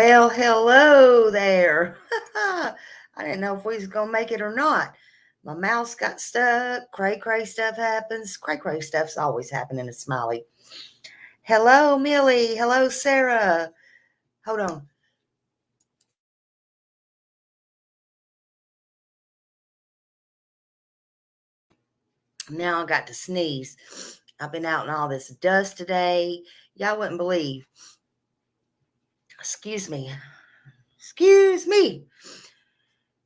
Well, hello there. I didn't know if we was going to make it or not. My mouse got stuck. Cray stuff happens. Cray stuff's always happening to Smiley. Hello, Millie. Hello, Sarah. Hold on. Now I got to sneeze. I've been out in all this dust today. Y'all wouldn't believe. Excuse me. Excuse me.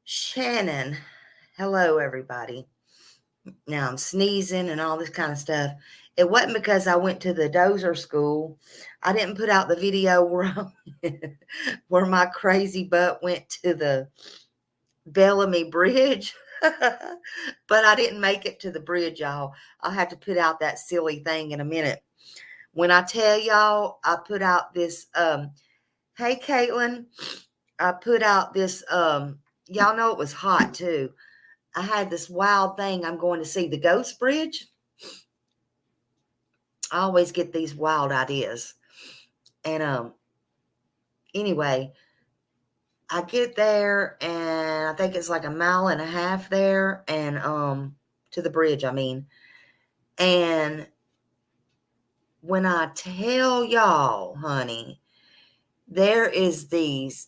Shannon. Hello, everybody. Now I'm sneezing and all this kind of stuff. It wasn't because I went to the Dozer school. I didn't put out the video where my crazy butt went to the Bellamy bridge. But I didn't make it to the bridge, y'all. I'll have to put out that silly thing in a minute. When I tell y'all, I put out this, hey, Caitlin, I put out this, y'all know it was hot too. I had this wild thing. I'm going to see the Ghost Bridge. I always get these wild ideas. And anyway, I get there and I think it's like a mile and a half there and to the bridge, I mean. And when I tell y'all, honey, there is these,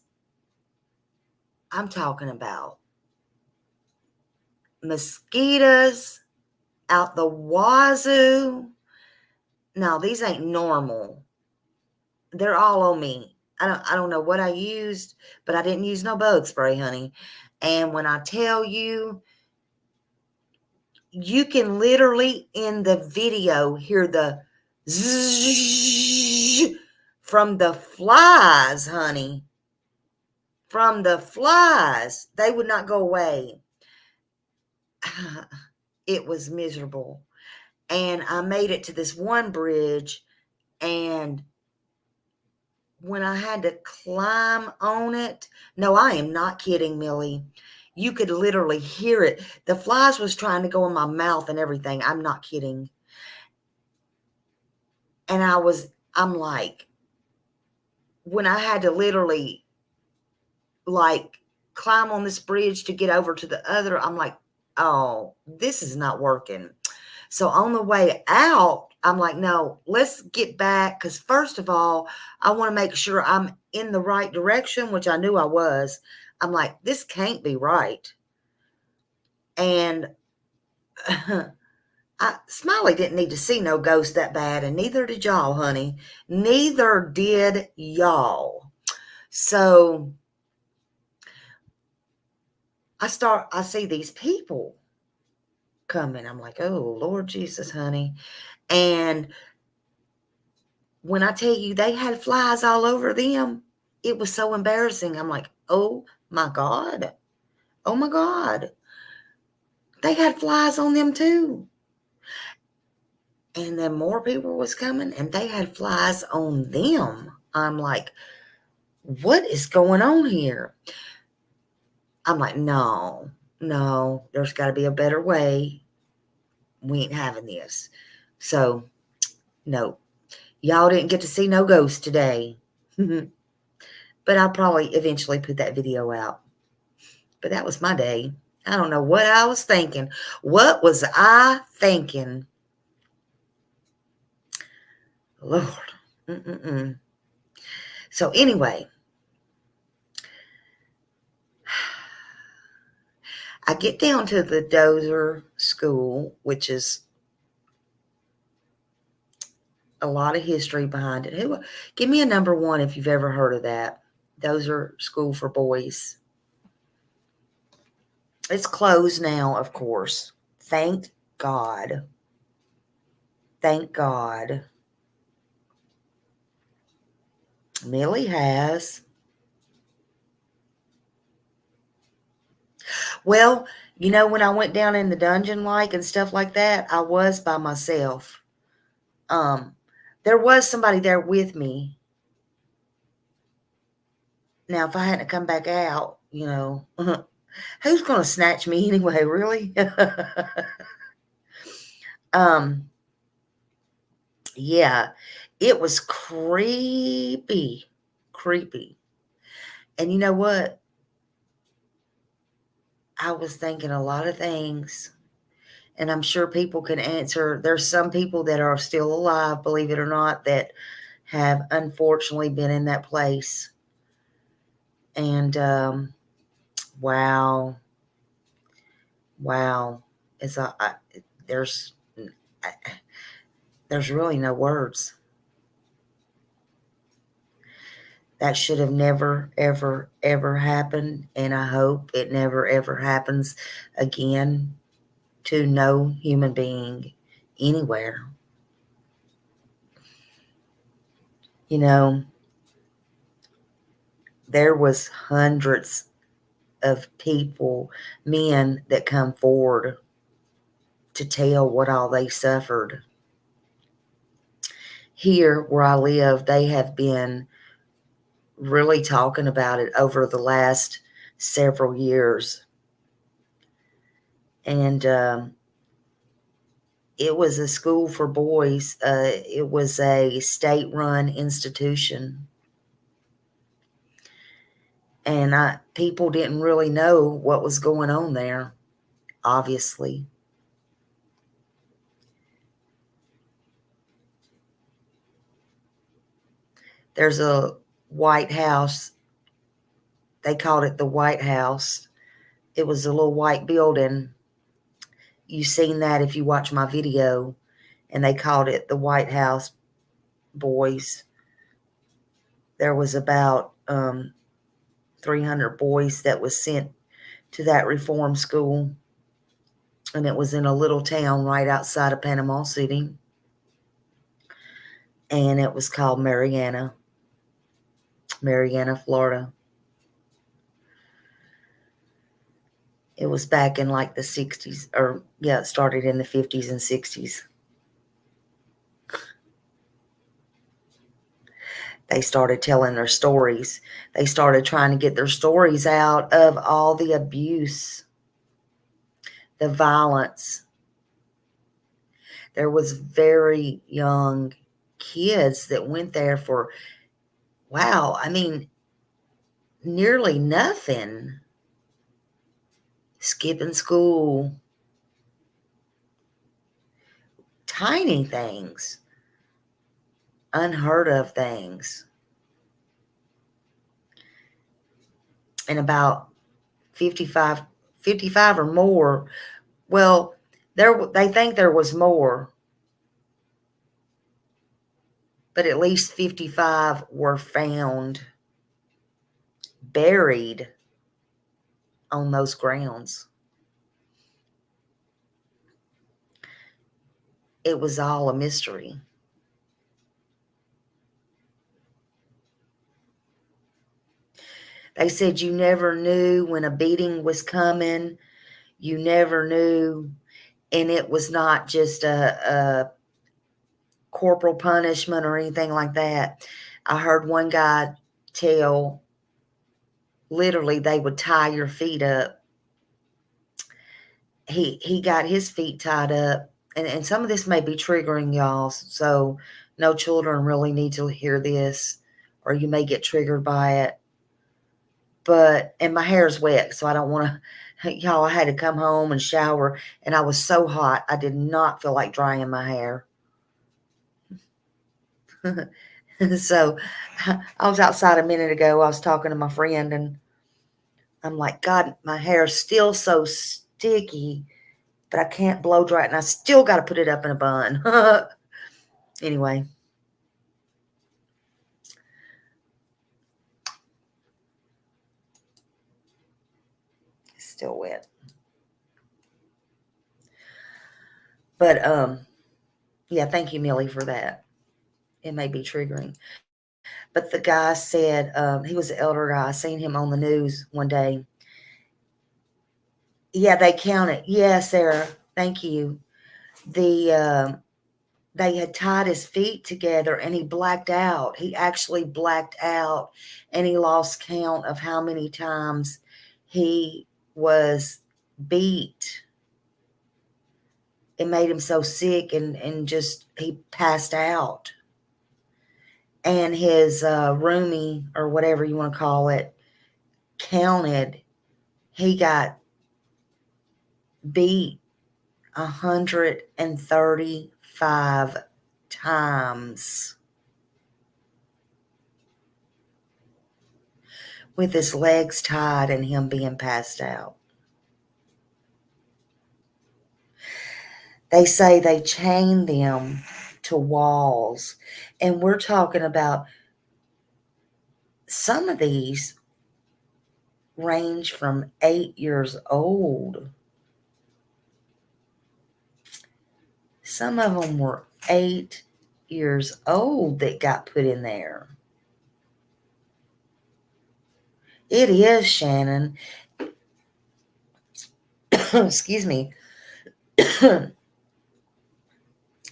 I'm talking about mosquitoes out the wazoo. No, these ain't normal. They're all on me. I don't know what I used, but I didn't use no bug spray, honey. And when I tell you, you can literally in the video hear the zzz from the flies, honey. From the flies. They would not go away. It was miserable. And I made it to this one bridge, and when I had to climb on it, no, I am not kidding, Millie. You could literally hear it. The flies was trying to go in my mouth and everything. I'm not kidding. And I'm like, when I had to literally like climb on this bridge to get over to the other, I'm like, oh, this is not working. So on the way out, I'm like, no, let's get back. Because first of all, I want to make sure I'm in the right direction, which I knew I was. I'm like, this can't be right. And Smiley didn't need to see no ghost that bad, and neither did y'all, honey. Neither did y'all. So I see these people coming. I'm like, oh, Lord Jesus, honey. And when I tell you they had flies all over them, it was so embarrassing. I'm like, oh my God. Oh my God. They had flies on them too. And then more people was coming and they had flies on them. I'm like, what is going on here? I'm like, no, there's got to be a better way. We ain't having this. So, no, y'all didn't get to see no ghosts today. But I'll probably eventually put that video out. But that was my day. I don't know what I was thinking. What was I thinking? Lord. So anyway, I get down to the Dozer school, which is a lot of history behind it. Give me a number one if you've ever heard of that. Dozer School for Boys. It's closed now, of course. Thank God. Thank God. Millie has. Well, you know, when I went down in the dungeon and stuff like that, I was by myself. There was somebody there with me. Now, if I hadn't come back out, you know, who's going to snatch me anyway, really? Yeah, it was creepy. And you know what? I was thinking a lot of things, and I'm sure people can answer. There's some people that are still alive, believe it or not, that have unfortunately been in that place. And wow, it's there's there's really no words. That should have never, ever, ever happened, and I hope it never, ever happens again to no human being anywhere. You know, there was hundreds of people, men, that come forward to tell what all they suffered. Here where I live, they have been really talking about it over the last several years. And it was a school for boys. It was a state-run institution. And people didn't really know what was going on there, obviously. There's a White House. They called it the White House. It was a little white building. You've seen that if you watch my video. And they called it the White House boys. There was about 300 boys that was sent to that reform school. And it was in a little town right outside of Panama City. And it was called Marianna, Florida. It was back in like the 60s, or yeah, it started in the 50s and 60s. They started telling their stories. They started trying to get their stories out of all the abuse, the violence. There was very young kids that went there for, wow, I mean, nearly nothing. Skipping school. Tiny things. Unheard of things. And about 55 or more. Well, they think there was more, but at least 55 were found buried on those grounds. It was all a mystery. They said you never knew when a beating was coming. You never knew. And it was not just a corporal punishment or anything like that. I heard one guy tell, literally, they would tie your feet up. He got his feet tied up. And some of this may be triggering, y'all. So no children really need to hear this, or you may get triggered by it. And my hair's wet, so I don't want to, y'all, I had to come home and shower, and I was so hot, I did not feel like drying my hair. So I was outside a minute ago. I was talking to my friend, and I'm like, God, my hair's still so sticky, but I can't blow dry it, and I still got to put it up in a bun. Anyway. It's still wet. But, yeah, thank you, Millie, for that. It may be triggering. But the guy said, he was an elder guy. I seen him on the news one day. Yeah, they counted. Yeah, Sarah, thank you. They had tied his feet together, and he blacked out. He actually blacked out, and he lost count of how many times he was beat. It made him so sick, and just, he passed out. And his roomie, or whatever you want to call it, counted, he got beat 135 times with his legs tied and him being passed out. They say they chained them to walls. And we're talking about some of these range from 8 years old. Some of them were 8 years old that got put in there. It is, Shannon. Excuse me.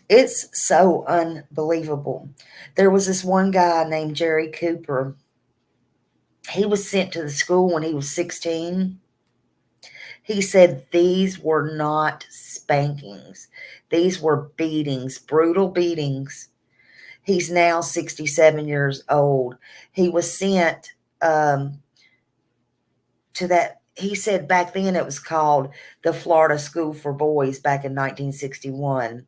It's so unbelievable. There was this one guy named Jerry Cooper. He was sent to the school when he was 16. He said these were not spankings. These were beatings, brutal beatings. He's now 67 years old. He was sent to that. He said back then it was called the Florida School for Boys back in 1961.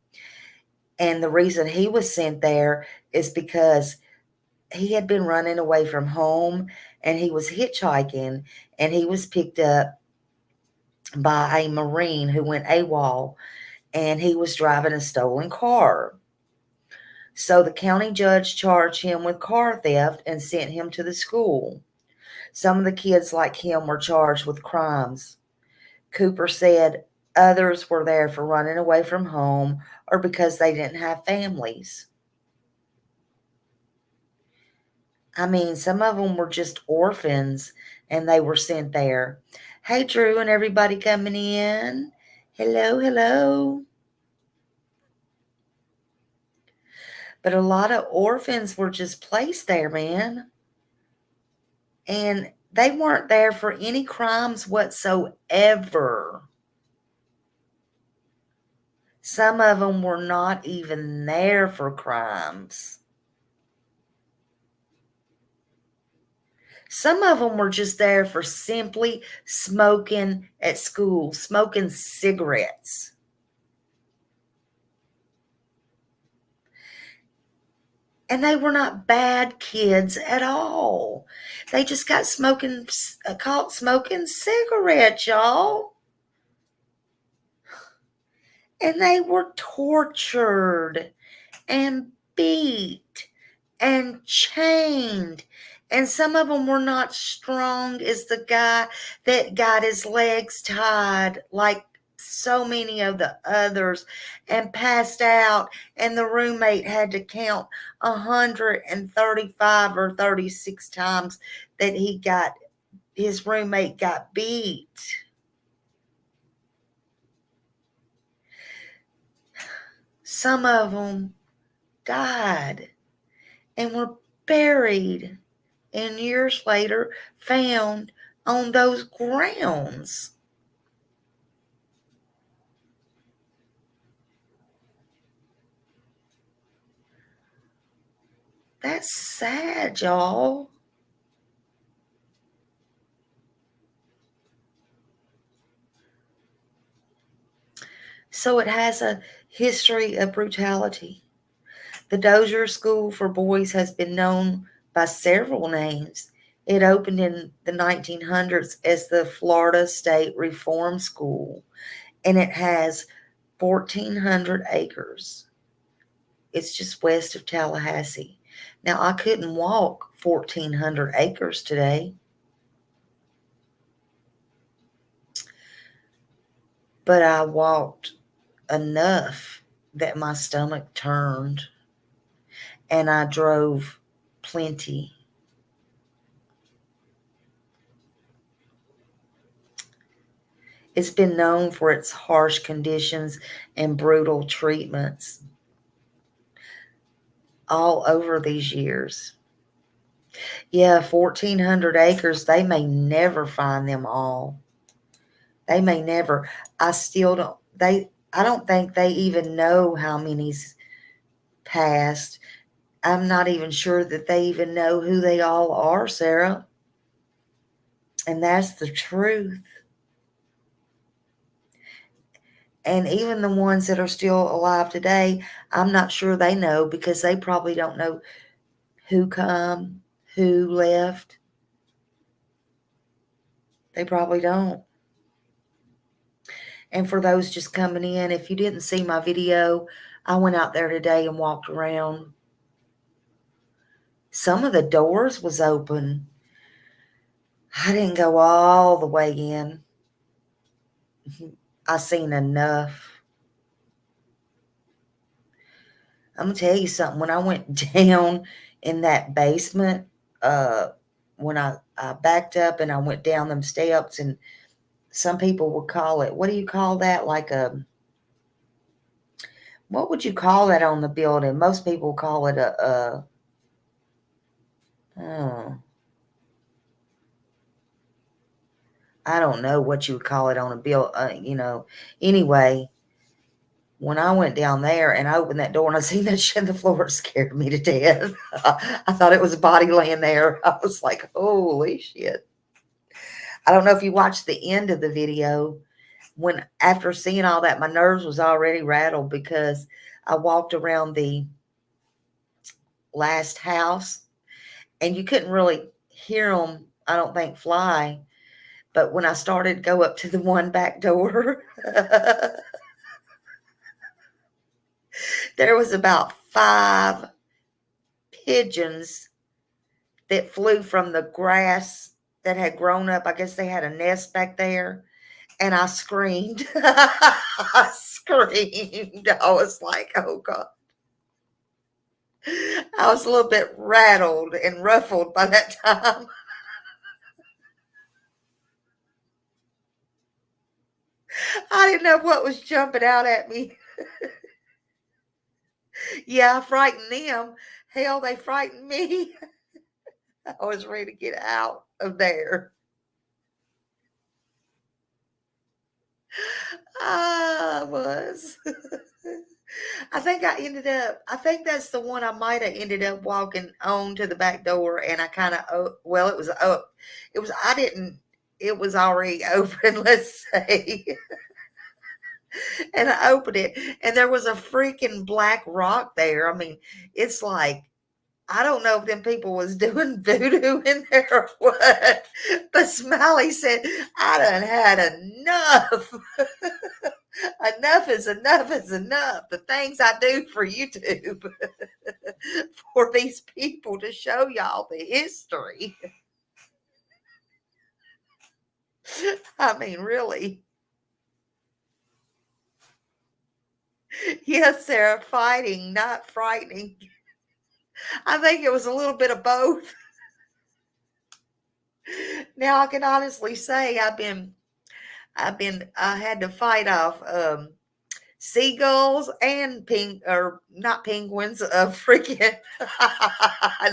And the reason he was sent there is because he had been running away from home and he was hitchhiking and he was picked up by a Marine who went AWOL and he was driving a stolen car. So the county judge charged him with car theft and sent him to the school. Some of the kids like him were charged with crimes. Cooper said others were there for running away from home or because they didn't have families. I mean, some of them were just orphans and they were sent there. Hey, Drew and everybody coming in. Hello, hello. But a lot of orphans were just placed there, man. And they weren't there for any crimes whatsoever. Some of them were not even there for crimes. Some of them were just there for simply smoking at school, smoking cigarettes. And they were not bad kids at all. They just got caught smoking cigarettes, y'all. And they were tortured and beat and chained. And some of them were not strong as the guy that got his legs tied like so many of the others and passed out, and the roommate had to count 135 or 36 times that his roommate got beat. Some of them died and were buried and years later found on those grounds. That's sad, y'all. So it has a history of brutality. The Dozer School for Boys has been known by several names. It opened in the 1900s as the Florida State Reform School, and it has 1,400 acres. It's just west of Tallahassee. Now, I couldn't walk 1,400 acres today, but I walked enough that my stomach turned, and I drove plenty. It's been known for its harsh conditions and brutal treatments all over these years. Yeah, 1,400 acres, they may never find them all. They may never. I don't think they even know how many's passed. I'm not even sure that they even know who they all are, Sarah. And that's the truth. And even the ones that are still alive today, I'm not sure they know, because they probably don't know who come, who left. They probably don't. And for those just coming in, if you didn't see my video, I went out there today and walked around. Some of the doors was open. I didn't go all the way in. I seen enough. I'm gonna tell you something. When I went down in that basement, when I backed up and I went down them steps, and some people would call it, what do you call that? Like what would you call that on the building? Most people call it oh, I don't know what you would call it on a bill. Anyway, when I went down there and I opened that door and I seen that shit on the floor, it scared me to death. I thought it was a body laying there. I was like, holy shit. I don't know if you watched the end of the video. When after seeing all that, my nerves was already rattled, because I walked around the last house and you couldn't really hear them, I don't think, fly. But when I started to go up to the one back door, there was about 5 pigeons that flew from the grass that had grown up. I guess they had a nest back there. And I screamed. I screamed. I was like, oh God. I was a little bit rattled and ruffled by that time. I didn't know what was jumping out at me. Yeah, I frightened them. Hell, they frightened me. I was ready to get out of there. I was. I think that's the one I might have ended up walking on to the back door, and I kind of, well, it was up. I didn't, it was already open, let's say. And I opened it, and there was a freaking black rock there. I mean, it's like, I don't know if them people was doing voodoo in there or what. But Smiley said, I done had enough. Enough is enough is enough. The things I do for YouTube, for these people, to show y'all the history. I mean, really. Yes, Sarah, fighting, not frightening. I think it was a little bit of both. Now I can honestly say I had to fight off seagulls and or not penguins, freaking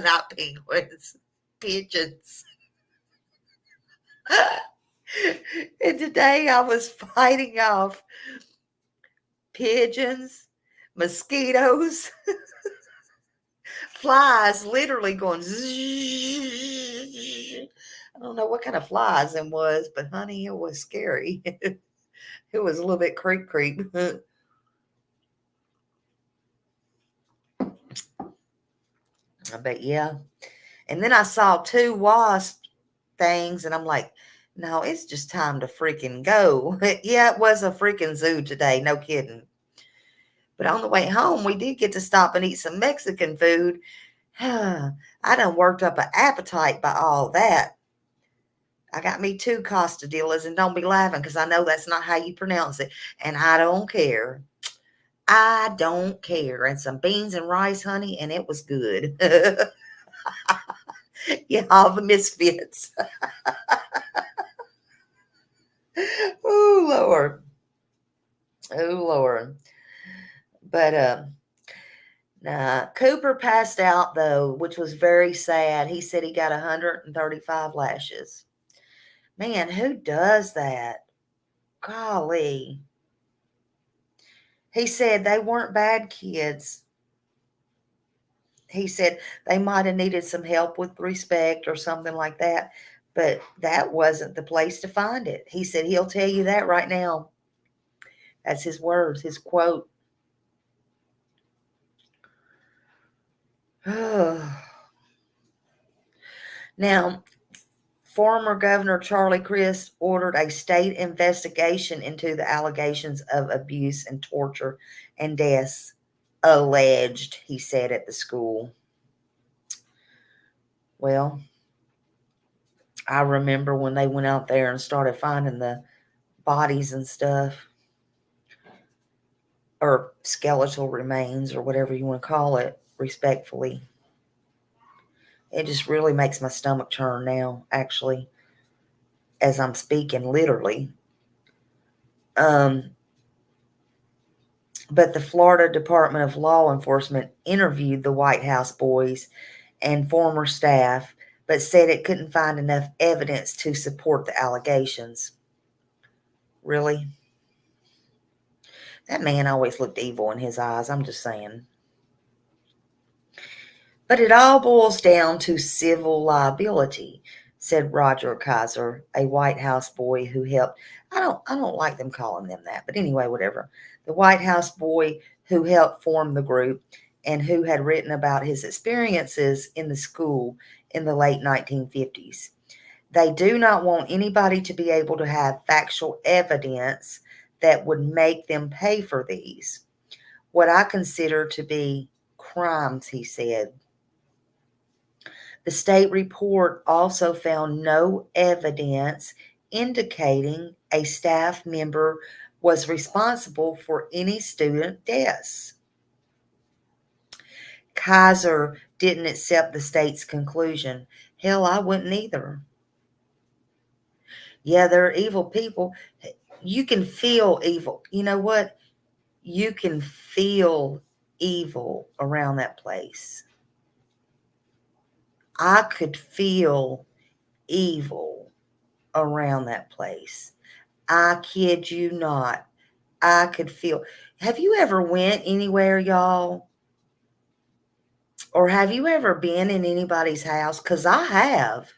not penguins, pigeons. And today I was fighting off pigeons, mosquitoes, flies, literally going zzz. I don't know what kind of flies it was, but honey, it was scary. It was a little bit creep. But yeah. And then I saw 2 wasp things, and I'm like, no, it's just time to freaking go. Yeah, it was a freaking zoo today, no kidding. But on the way home, we did get to stop and eat some Mexican food. I done worked up an appetite by all that. I got me 2 costadillas, and don't be laughing, because I know that's not how you pronounce it, and I don't care. I don't care. And some beans and rice, honey, and it was good. Yeah, all the misfits. Oh, Lord. Oh, Lord. But nah, Cooper passed out, though, which was very sad. He said he got 135 lashes. Man, who does that? Golly. He said they weren't bad kids. He said they might have needed some help with respect or something like that. But that wasn't the place to find it. He said he'll tell you that right now. That's his words, his quote. Now, former Governor Charlie Crist ordered a state investigation into the allegations of abuse and torture and deaths alleged, he said, at the school. Well, I remember when they went out there and started finding the bodies and stuff, or skeletal remains, or whatever you want to call it, respectfully. It just really makes my stomach turn now, actually, as I'm speaking, literally. But the Florida Department of Law Enforcement interviewed the White House boys and former staff, but said it couldn't find enough evidence to support the allegations. Really? That man always looked evil in his eyes, I'm just saying. But it all boils down to civil liability, said Roger Kaiser, a White House boy who helped. I don't like them calling them that, but anyway, whatever. The White House boy who helped form the group and who had written about his experiences in the school in the late 1950s. They do not want anybody to be able to have factual evidence that would make them pay for these. What I consider to be crimes, he said. The state report also found no evidence indicating a staff member was responsible for any student deaths. Kaiser didn't accept the state's conclusion. Hell, I wouldn't either. Yeah, they're evil people. You can feel evil. You know what? You can feel evil around that place. I could feel evil around that place. I kid you not. I could feel. Have you ever went anywhere, y'all? Or have you ever been in anybody's house? Because I have.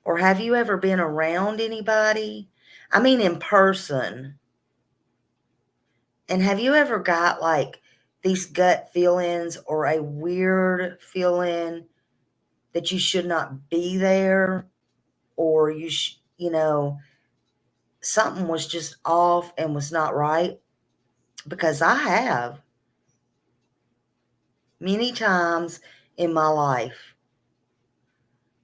Or have you ever been around anybody? I mean, in person. And have you ever got like these gut feelings or a weird feeling that you should not be there, or something was just off and was not right? Because I have many times in my life,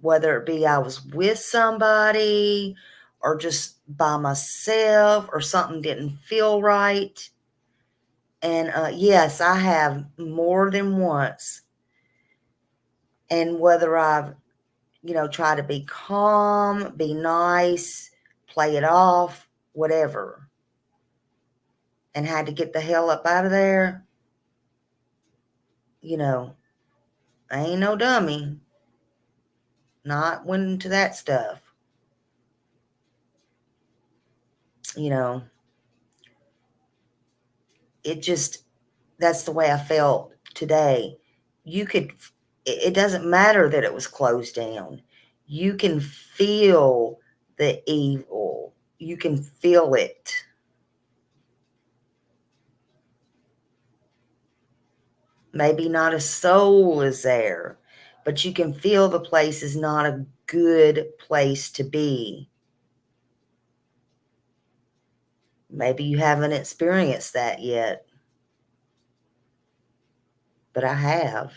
whether it be I was with somebody or just by myself or something didn't feel right. And yes, I have more than once. And whether I've, try to be calm, be nice, play it off, whatever, and had to get the hell up out of there, I ain't no dummy. Not went into that stuff. It just, that's the way I felt today. It doesn't matter that it was closed down. You can feel the evil. You can feel it. Maybe not a soul is there, but you can feel the place is not a good place to be. Maybe you haven't experienced that yet, but I have,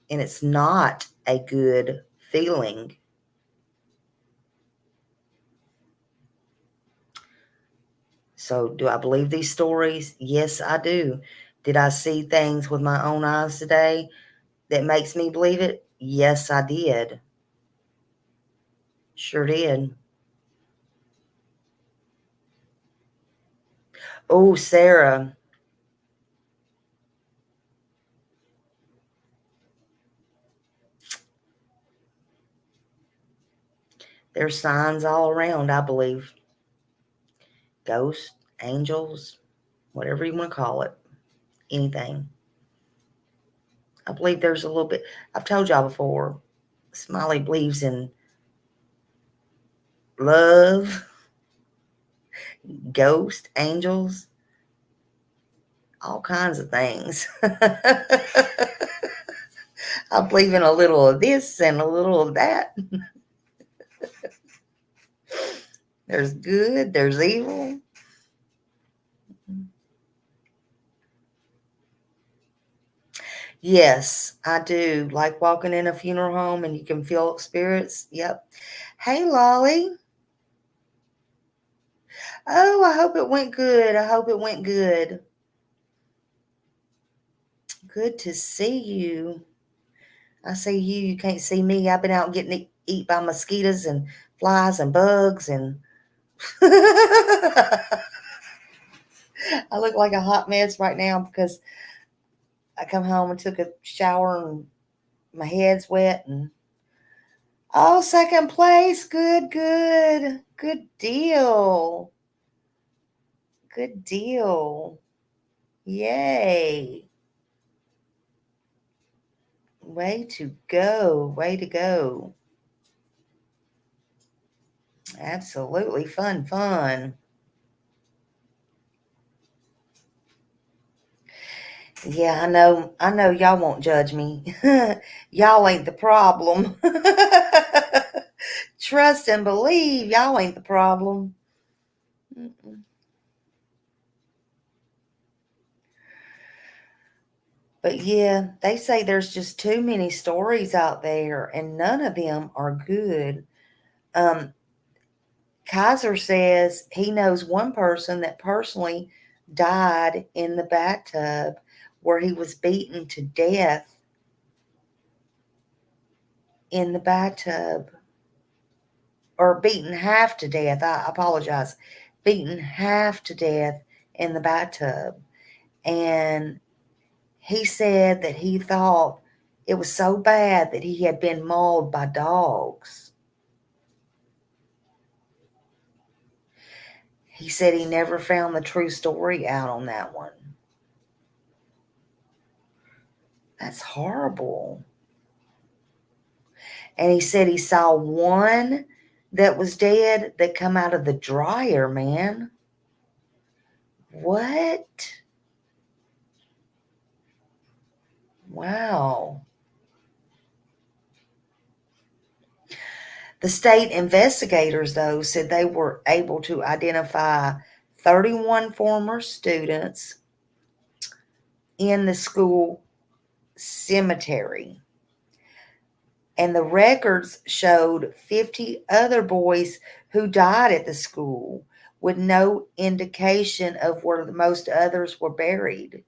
and it's not a good feeling. So do I believe these stories? Yes, I do. Did I see things with my own eyes today that makes me believe it? Yes, I did. Sure did. Oh, Sarah. There's signs all around, I believe. Ghosts, angels, whatever you want to call it. Anything. I believe there's a little bit. I've told y'all before, Smiley believes in love, ghosts, angels, all kinds of things. I believe in a little of this and a little of that. There's good, there's evil. Yes, I do. Like walking in a funeral home and you can feel spirits. Yep. Hey, Lolly. Oh, I hope it went good. I hope it went good. Good to see you. I see you. You can't see me. I've been out getting eat by mosquitoes and flies and bugs and I look like a hot mess right now because I come home and took a shower and my head's wet and oh, second place. Good, good. Good deal. Good deal. Yay. Way to go. Way to go. Absolutely fun, fun. Yeah, I know y'all won't judge me. Y'all ain't the problem. Trust and believe y'all ain't the problem. Mm-mm. But yeah, they say there's just too many stories out there and none of them are good. Um, Kaiser says he knows one person that personally died in the bathtub where he was beaten to death in the bathtub. Or beaten half to death. I apologize. Beaten half to death in the bathtub. And he said that he thought it was so bad that he had been mauled by dogs. He said he never found the true story out on that one. That's horrible. And he said he saw one that was dead that come out of the dryer, man. What? Wow. The state investigators, though, said they were able to identify 31 former students in the school cemetery. And the records showed 50 other boys who died at the school with no indication of where the most others were buried.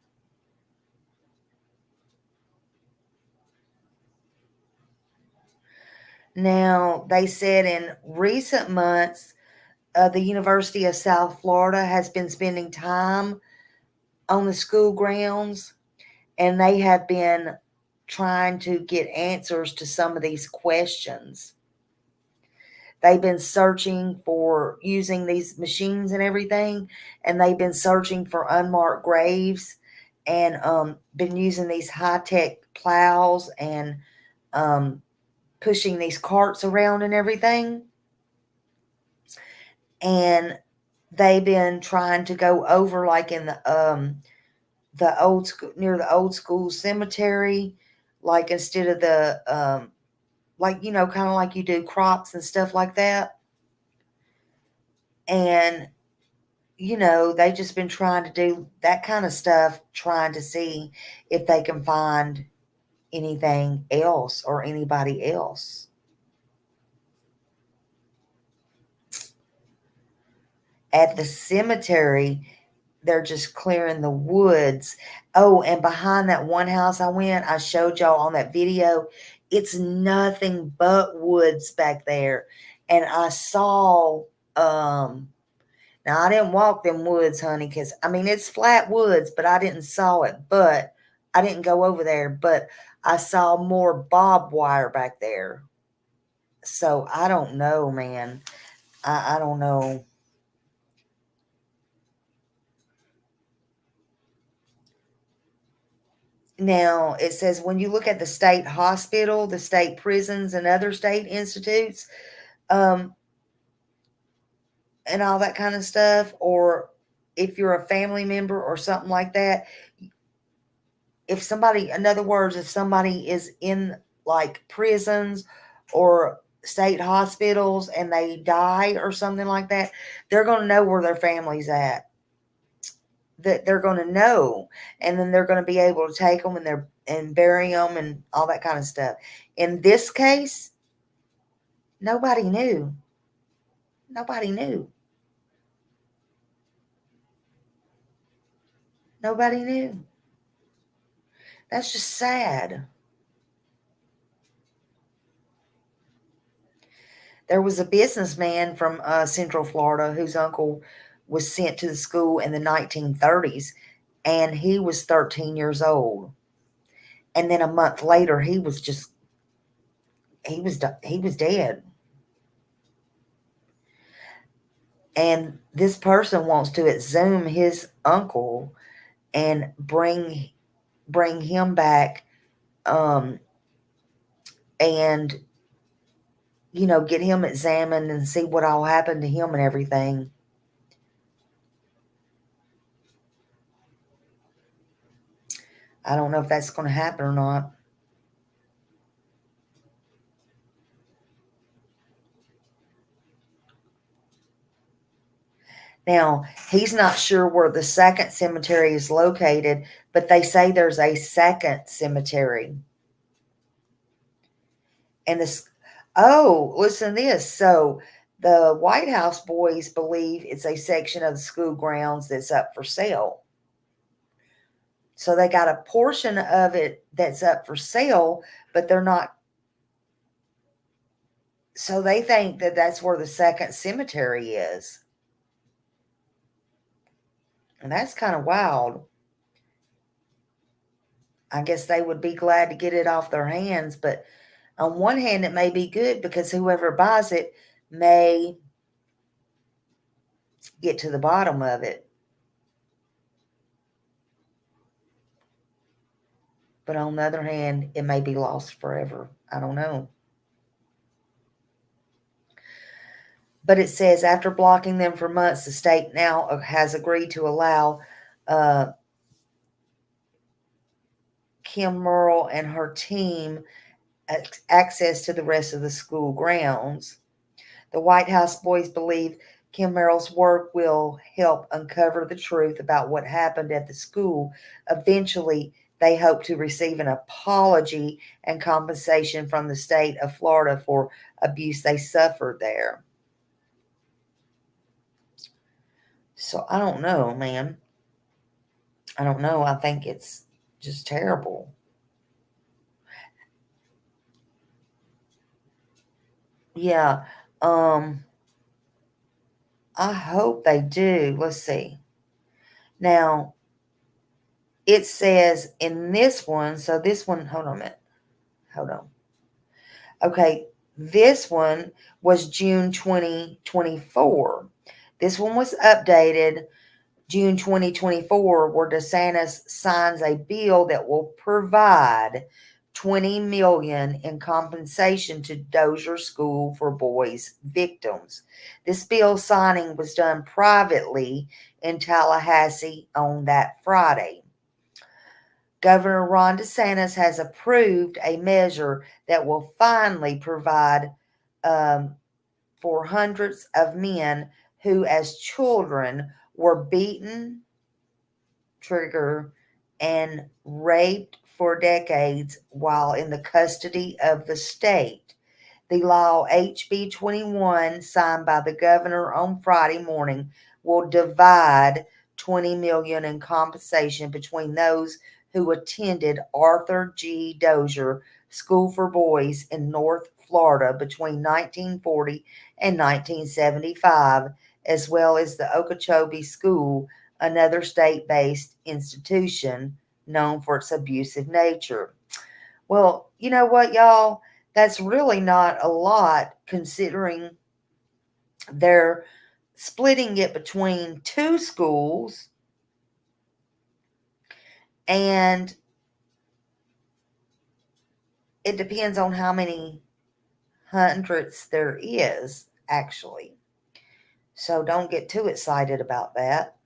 Now, they said in recent months, the University of South Florida has been spending time on the school grounds and they have been trying to get answers to some of these questions. They've been searching for using these machines and everything, and they've been searching for unmarked graves and been using these high-tech plows and pushing these carts around and everything. And they've been trying to go over like in the old school, near the old school cemetery, like instead of the like kind of like you do crops and stuff like that. And they just been trying to do that kind of stuff, trying to see if they can find anything else or anybody else. At the cemetery, they're just clearing the woods. Oh, and behind that one house I showed y'all on that video, it's nothing but woods back there. And I saw, now I didn't walk them woods, honey, because it's flat woods, but I didn't saw it. But I didn't go over there, but I saw more barbed wire back there. So I don't know, man. I don't know. Now, it says when you look at the state hospital, the state prisons, and other state institutes, and all that kind of stuff, or if you're a family member or something like that, if somebody, in other words, if somebody is in like prisons or state hospitals and they die or something like that, they're going to know where their family's at. That they're going to know, and then they're going to be able to take them and bury them and all that kind of stuff. In this case, nobody knew. Nobody knew. Nobody knew. That's just sad. There was a businessman from Central Florida whose uncle was sent to the school in the 1930s, and he was 13 years old. And then a month later, he was dead. And this person wants to exhume his uncle and bring him back, and get him examined and see what all happened to him and everything. I don't know if that's going to happen or not. Now, he's not sure where the second cemetery is located, but they say there's a second cemetery. And listen to this. So the White House boys believe it's a section of the school grounds that's up for sale. So they got a portion of it that's up for sale, but they're not. So they think that that's where the second cemetery is. And that's kind of wild. I guess they would be glad to get it off their hands, but on one hand, it may be good because whoever buys it may get to the bottom of it. But on the other hand, it may be lost forever. I don't know. But it says after blocking them for months, the state now has agreed to allow Kim Merle and her team access to the rest of the school grounds. The White House boys believe Kim Merrill's work will help uncover the truth about what happened at the school. Eventually, they hope to receive an apology and compensation from the state of Florida for abuse they suffered there. So I don't know, man. I don't know. I think it's just terrible. Yeah. I hope they do. Let's see. Now, it says in this one, so this one, hold on a minute. Hold on. Okay, this one was June 2024. This one was updated June 2024, where DeSantis signs a bill that will provide $20 million in compensation to Dozer School for Boys victims. This bill signing was done privately in Tallahassee on that Friday. Governor Ron DeSantis has approved a measure that will finally provide for hundreds of men who, as children, were beaten, triggered, and raped for decades while in the custody of the state. The law HB 21, signed by the governor on Friday morning, will divide $20 million in compensation between those who attended Arthur G. Dozier School for Boys in North Florida between 1940 and 1975, as well as the Okeechobee School, another state-based institution known for its abusive nature. Well, you know what, y'all? That's really not a lot considering they're splitting it between two schools, and it depends on how many hundreds there is, actually. So don't get too excited about that.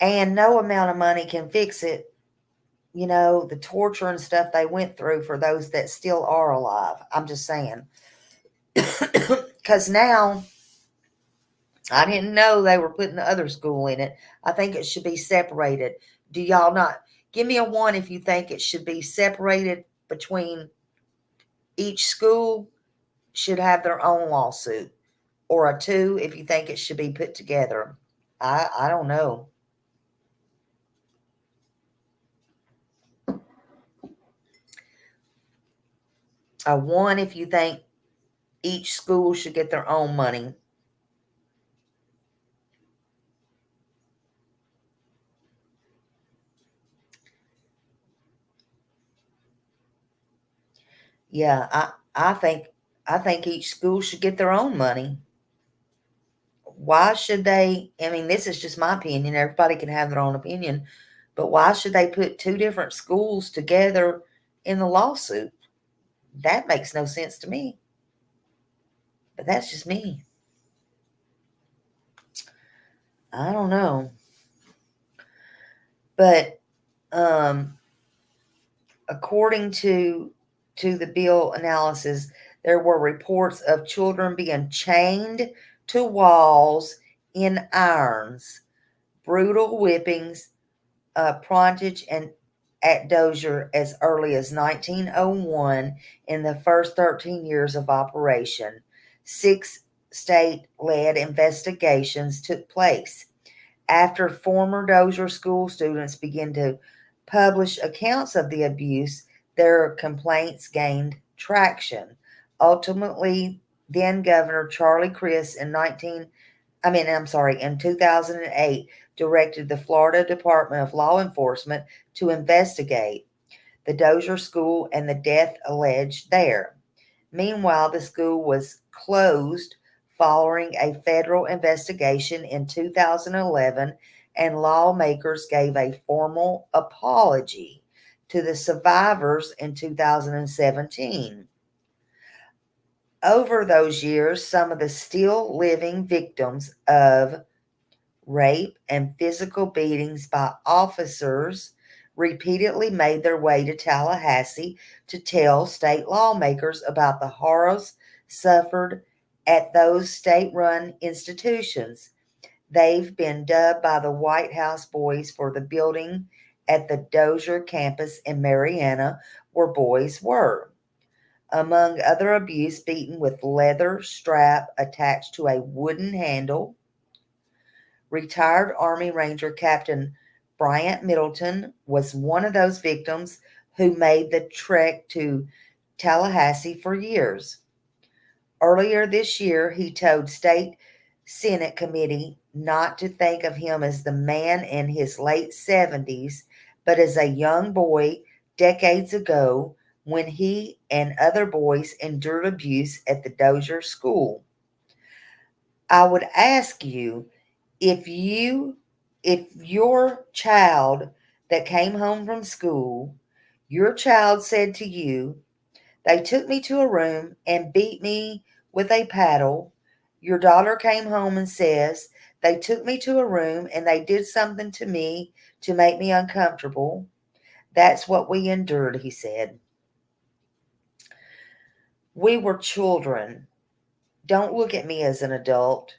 And no amount of money can fix it. You know, the torture and stuff they went through for those that still are alive. I'm just saying. Because now, I didn't know they were putting the other school in it. I think it should be separated. Do y'all not? Give me a 1 if you think it should be separated between each school should have their own lawsuit, or a 2 if you think it should be put together. I don't know. A 1 if you think each school should get their own money. Yeah, I think each school should get their own money. Why should they? I mean, this is just my opinion. Everybody can have their own opinion, but why should they put 2 different schools together in the lawsuit? That makes no sense to me. But that's just me. I don't know. But according to the bill analysis, there were reports of children being chained to walls in irons, brutal whippings, Prontage and at Dozer as early as 1901 in the first 13 years of operation. 6 state-led investigations took place. After former Dozer school students began to publish accounts of the abuse, their complaints gained traction. Ultimately, then Governor Charlie Crist in 2008 directed the Florida Department of Law Enforcement to investigate the Dozer school and the death alleged there. Meanwhile, the school was closed following a federal investigation in 2011, and lawmakers gave a formal apology to the survivors in 2017. Over those years, some of the still living victims of rape, and physical beatings by officers repeatedly made their way to Tallahassee to tell state lawmakers about the horrors suffered at those state run institutions. They've been dubbed by the White House boys for the building at the Dozer campus in Marianna where boys were. Among other abuse, beaten with leather strap attached to a wooden handle. Retired Army Ranger Captain Bryant Middleton was one of those victims who made the trek to Tallahassee for years. Earlier this year, he told State Senate Committee not to think of him as the man in his late 70s, but as a young boy decades ago when he and other boys endured abuse at the Dozer school. I would ask you, if your child that came home from school, your child said to you, they took me to a room and beat me with a paddle. Your daughter came home and says, they took me to a room and they did something to me to make me uncomfortable. That's what we endured, he said. We were children. Don't look at me as an adult.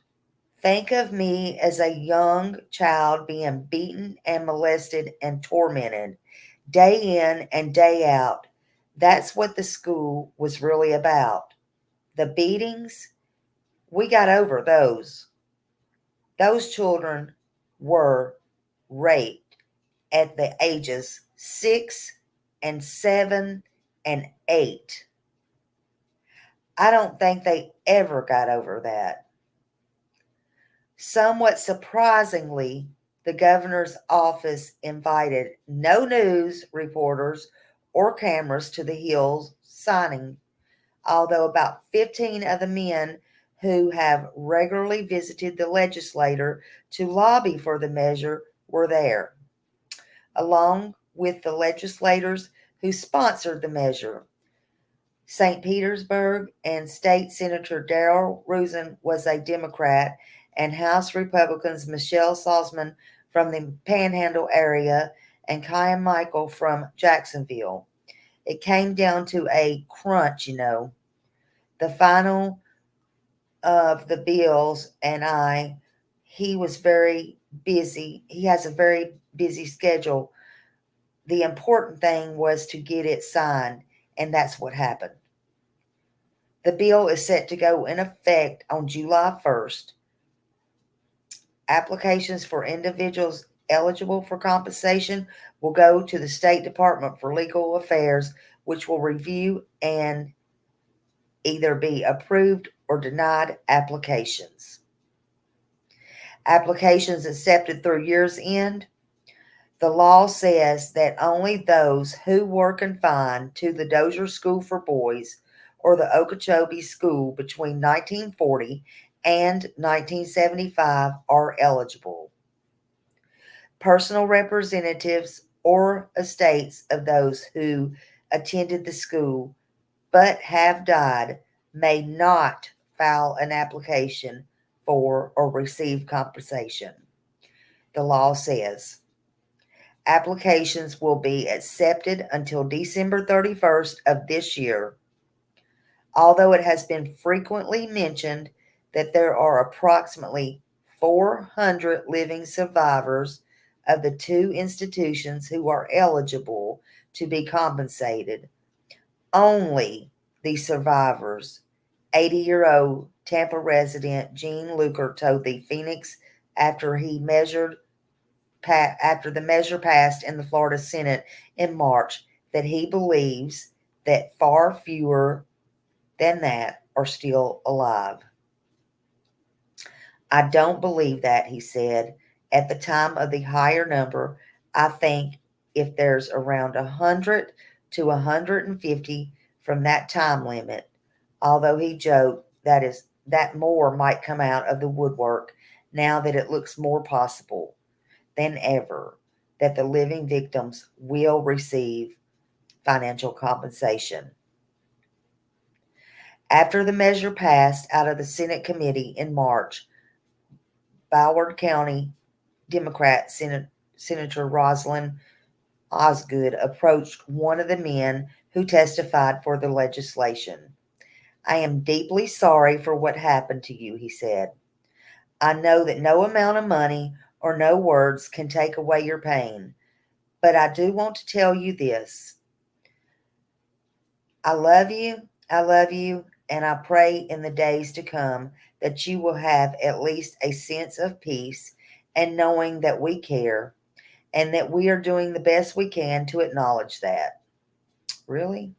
Think of me as a young child being beaten and molested and tormented day in and day out. That's what the school was really about. The beatings, we got over those. Those children were raped at the ages 6 and 7 and 8. I don't think they ever got over that. Somewhat surprisingly, the governor's office invited no news reporters or cameras to the Hills signing, although about 15 of the men who have regularly visited the legislature to lobby for the measure were there. Along with the legislators, who sponsored the measure. St. Petersburg and State Senator Darrell Rosen was a Democrat, and House Republicans Michelle Salzman from the Panhandle area and Kyan Michael from Jacksonville. It came down to a crunch, The final of the bills, and he was very busy. He has a very busy schedule. The important thing was to get it signed, and that's what happened. The bill is set to go in effect on July 1st. Applications for individuals eligible for compensation will go to the State Department for Legal Affairs, which will review and either be approved or denied applications. Applications accepted through year's end. The law says that only those who were confined to the Dozer School for Boys or the Okeechobee School between 1940 and 1975 are eligible. Personal representatives or estates of those who attended the school but have died may not file an application for or receive compensation. The law says applications will be accepted until December 31st of this year. Although it has been frequently mentioned that there are approximately 400 living survivors of the two institutions who are eligible to be compensated, only the survivors, 80-year-old Tampa resident Gene Luker told the Phoenix after the measure passed in the Florida Senate in March, that he believes that far fewer than that are still alive. I don't believe that, he said. At the time of the higher number, I think if there's around 100 to 150 from that time limit, although he joked that more might come out of the woodwork now that it looks more possible than ever that the living victims will receive financial compensation. After the measure passed out of the Senate committee in March, Broward County Democrat Senator Rosalind Osgood approached one of the men who testified for the legislation. I am deeply sorry for what happened to you, he said. I know that no amount of money or no words can take away your pain, but I do want to tell you this. I love you, and I pray in the days to come that you will have at least a sense of peace and knowing that we care and that we are doing the best we can to acknowledge that. Really?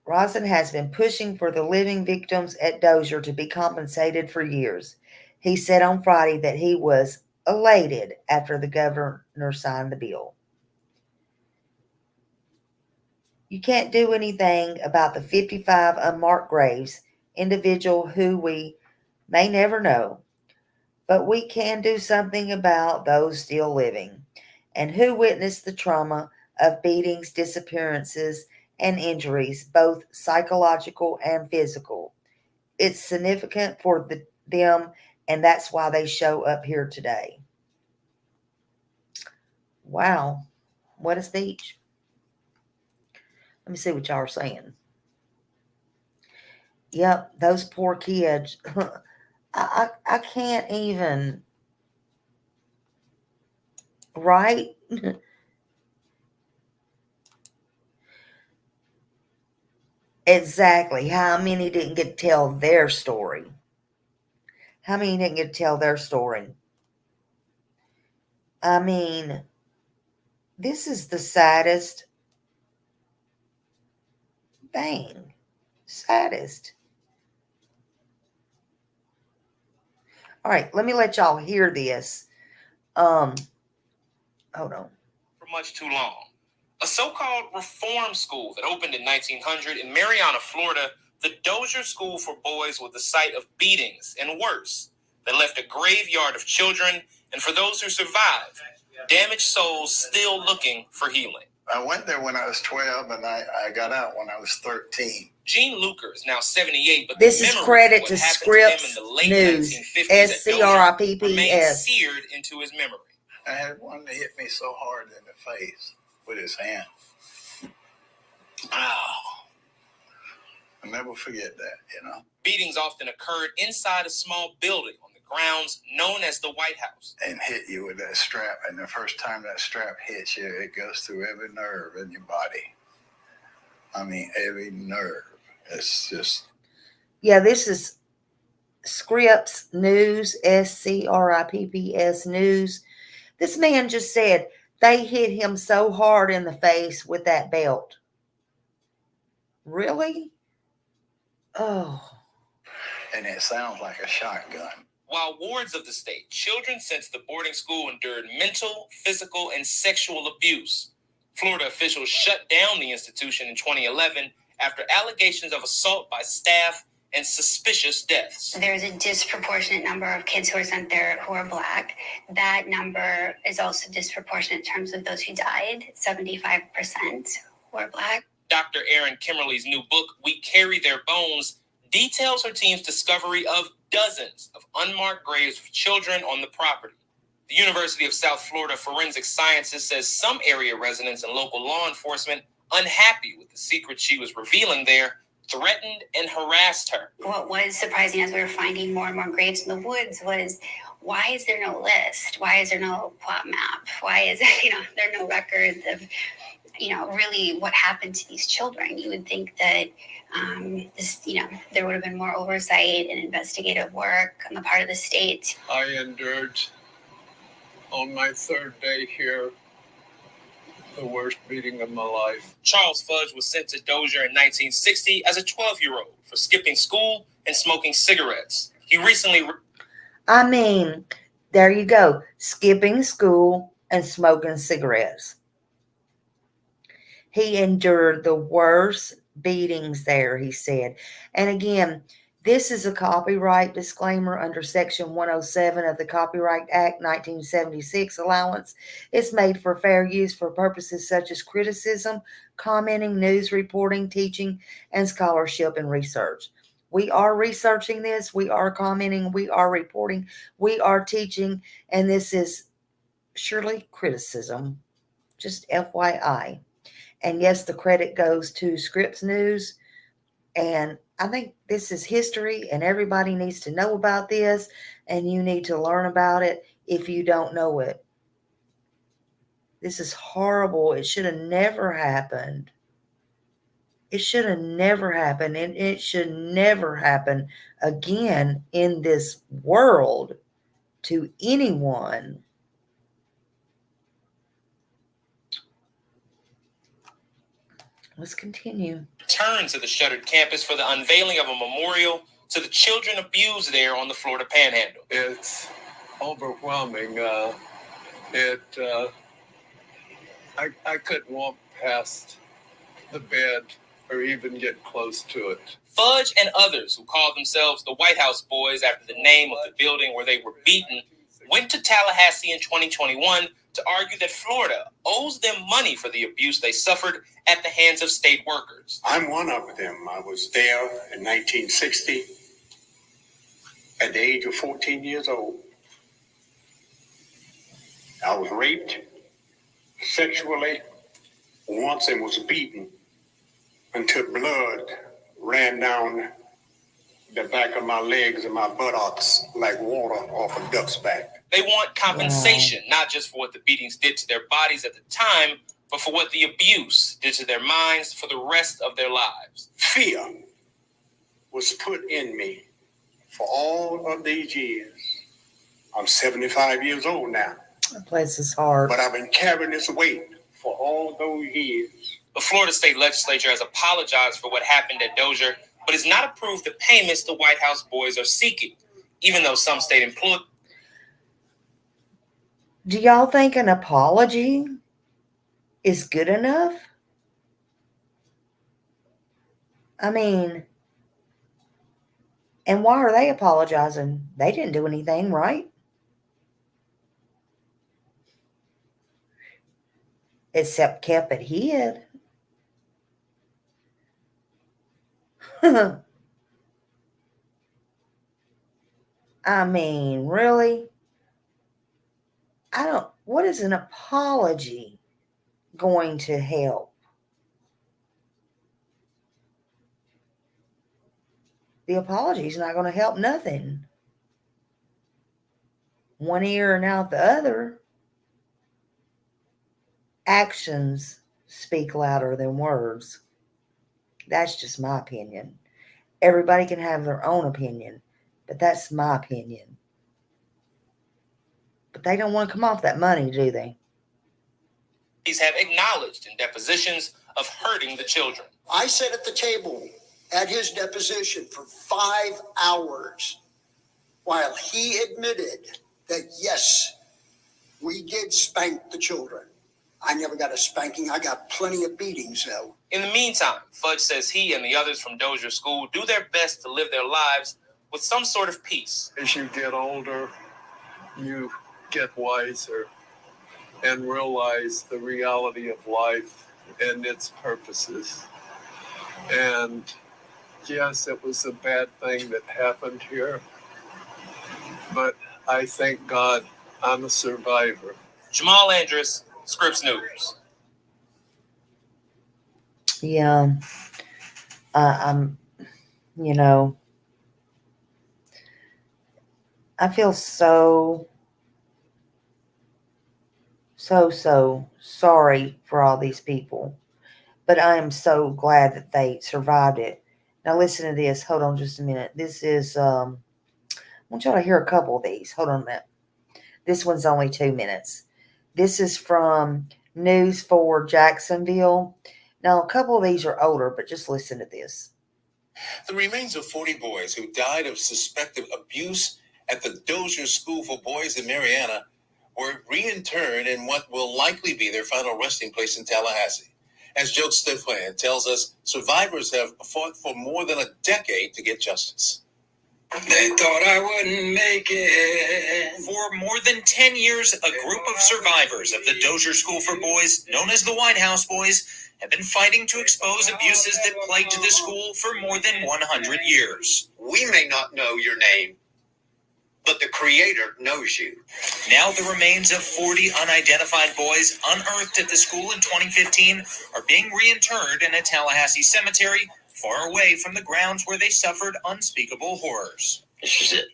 Rosin has been pushing for the living victims at Dozer to be compensated for years. He said on Friday that he was elated after the governor signed the bill. You can't do anything about the 55 unmarked graves, individual who we may never know, but we can do something about those still living and who witnessed the trauma of beatings, disappearances, and injuries, both psychological and physical. It's significant for them, and that's why they show up here today. Wow, what a speech. Let me see what y'all are saying. Yep, those poor kids. I can't even. Right? Exactly. How many didn't get to tell their story? How many didn't get to tell their story? I mean, this is the saddest thing. Saddest. All right, let me let y'all hear this. Hold on. For much too long. A so-called reform school that opened in 1900 in Marianna, Florida, the Dozer School for Boys was the site of beatings and worse that left a graveyard of children, and for those who survived, Damaged souls still looking for healing. I went there when I was 12, and I got out when I was 13. Gene Luker is now 78, but this is credit to Scripps News, SCRIPPS. Seared into his memory. I had one that hit me so hard in the face with his hand. Ow. I'll never forget that, you know. Beatings often occurred inside a small building on the grounds known as the White House. And hit you with that strap, and the first time that strap hits you, it goes through every nerve in your body. I mean, every nerve. It's just... Yeah, this is Scripps News, SCRIPPS News. This man just said they hit him so hard in the face with that belt. Really? Oh. And it sounds like a shotgun. While wards of the state, children sent to the boarding school endured mental, physical, and sexual abuse. Florida officials shut down the institution in 2011 after allegations of assault by staff and suspicious deaths. There's a disproportionate number of kids who are sent there who are Black. That number is also disproportionate in terms of those who died. 75% were Black. Dr. Erin Kimmerly's new book, We Carry Their Bones, details her team's discovery of dozens of unmarked graves of children on the property. The University of South Florida Forensic Sciences says some area residents and local law enforcement, unhappy with the secrets she was revealing there, threatened and harassed her. What was surprising as we were finding more and more graves in the woods was, why is there no list? Why is there no plot map? Why is there no records of, really what happened to these children? You would think that there would have been more oversight and investigative work on the part of the state. I endured, on my third day here, the worst beating of my life. Charles Fudge was sent to Dozer in 1960 as a 12-year-old for skipping school and smoking cigarettes. He recently... there you go. Skipping school and smoking cigarettes. He endured the worst beatings there, he said. And again, this is a copyright disclaimer under Section 107 of the Copyright Act 1976 allowance. It's made for fair use for purposes such as criticism, commenting, news reporting, teaching, and scholarship and research. We are researching this. We are commenting. We are reporting. We are teaching. And this is surely criticism. Just FYI. And yes, the credit goes to Scripps News. And I think this is history, and everybody needs to know about this, and you need to learn about it if you don't know it. This is horrible. It should have never happened. It should have never happened, and it should never happen again in this world to anyone. Let's continue. Turn to the shuttered campus for the unveiling of a memorial to the children abused there on the Florida Panhandle. It's overwhelming. I couldn't walk past the bed or even get close to it. Fudge and others who called themselves the White House Boys after the name of the building where they were beaten went to Tallahassee in 2021 to argue that Florida owes them money for the abuse they suffered at the hands of state workers. I'm one of them. I was there in 1960 at the age of 14 years old. I was raped sexually once and was beaten until blood ran down the back of my legs and my buttocks like water off a duck's back. They want compensation, not just for what the beatings did to their bodies at the time, but for what the abuse did to their minds for the rest of their lives. Fear was put in me for all of these years. I'm 75 years old now. That place is hard. But I've been carrying this weight for all those years. The Florida State Legislature has apologized for what happened at Dozer, but has not approved the payments the White House Boys are seeking, even though some state employees... Do y'all think an apology is good enough? And why are they apologizing? They didn't do anything, right? except kept it hid. I mean, really? What is an apology going to help? The apology is not going to help nothing. One ear and out the other. Actions speak louder than words. That's just my opinion. Everybody can have their own opinion, but that's my opinion. But they don't want to come off that money, do they? These have acknowledged in depositions of hurting the children. I sat at the table at his deposition for 5 hours while he admitted that, yes, we did spank the children. I never got a spanking. I got plenty of beatings, though. In the meantime, Fudge says he and the others from Dozer School do their best to live their lives with some sort of peace. As you get older, you get wiser and realize the reality of life and its purposes. And yes, it was a bad thing that happened here, but I thank God I'm a survivor. Jamal Andrus, Scripps News. Yeah. I'm, I feel so sorry for all these people. But I am so glad that they survived it. Now listen to this. Hold on just a minute. This is, I want y'all to hear a couple of these. Hold on a minute. This one's only 2 minutes. This is from News 4 Jacksonville. Now, a couple of these are older, but just listen to this. The remains of 40 boys who died of suspected abuse at the Dozer School for Boys in Mariana were reinterred in what will likely be their final resting place in Tallahassee. As Joe Stefan tells us, survivors have fought for more than a decade to get justice. They thought I wouldn't make it. For more than 10 years, a group of survivors of the Dozer School for Boys, known as the White House Boys, have been fighting to expose abuses that plagued the school for more than 100 years. We may not know your name, but the Creator knows you. Now the remains of 40 unidentified boys unearthed at the school in 2015 are being reinterred in a Tallahassee cemetery far away from the grounds where they suffered unspeakable horrors. This is it.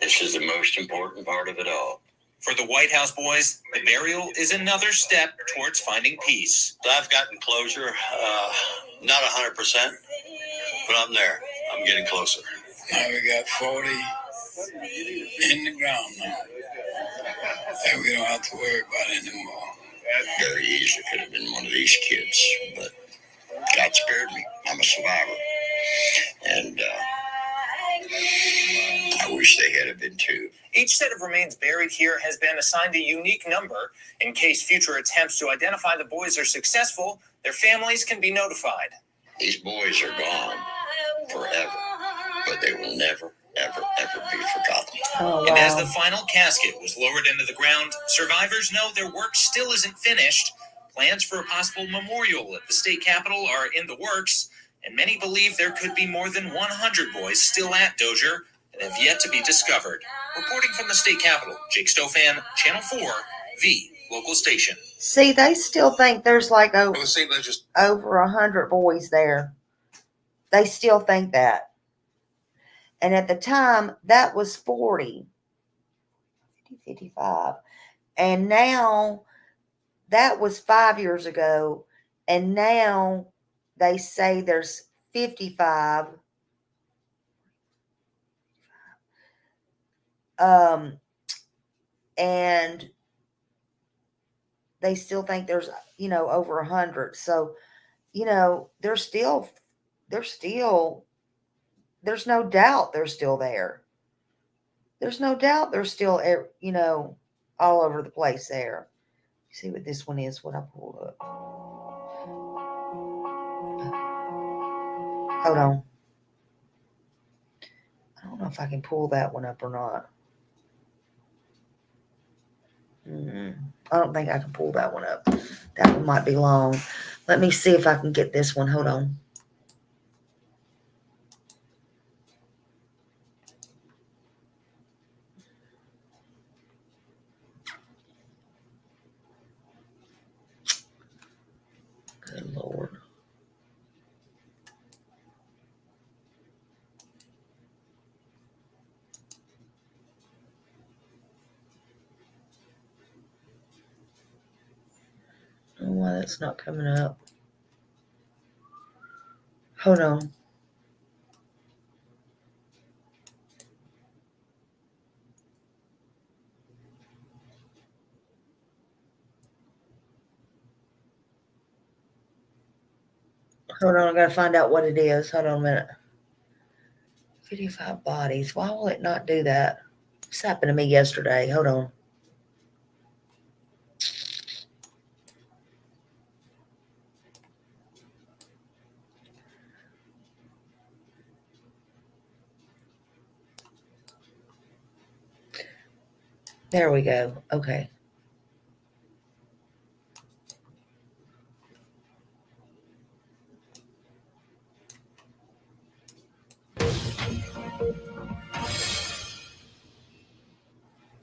This is the most important part of it all. For the White House Boys, the burial is another step towards finding peace. I've gotten closure, not 100%, but I'm there. I'm getting closer. Now we got 40 in the ground now that we don't have to worry about anymore. Very easily could have been one of these kids, but God spared me. I'm a survivor. And I wish they had been too. Each set of remains buried here has been assigned a unique number. In case future attempts to identify the boys are successful, their families can be notified. These boys are gone forever, but they will never, ever, ever be forgotten. Oh, wow. And as the final casket was lowered into the ground, survivors know their work still isn't finished. Plans for a possible memorial at the state capitol are in the works, and many believe there could be more than 100 boys still at Dozer that have yet to be discovered. Reporting from the state capitol, Jake Stofan, Channel 4, the local station. See, they still think there's like over Well, the state legislature 100 boys there. They still think that. And at the time, that was 40, 55. And now, that was 5 years ago. And now, they say there's 55. And they still think there's, over 100. So, there's no doubt they're still there. There's no doubt they're still, all over the place there. See what this one is, what I pulled up. Hold on. I don't know if I can pull that one up or not. I don't think I can pull that one up. That one might be long. Let me see if I can get this one. Hold on. Good Lord. I don't know why that's not coming up. Hold on. Hold on, I gotta find out what it is. Hold on a minute. 55 bodies. Why will it not do that? This happened to me yesterday. Hold on. There we go. Okay.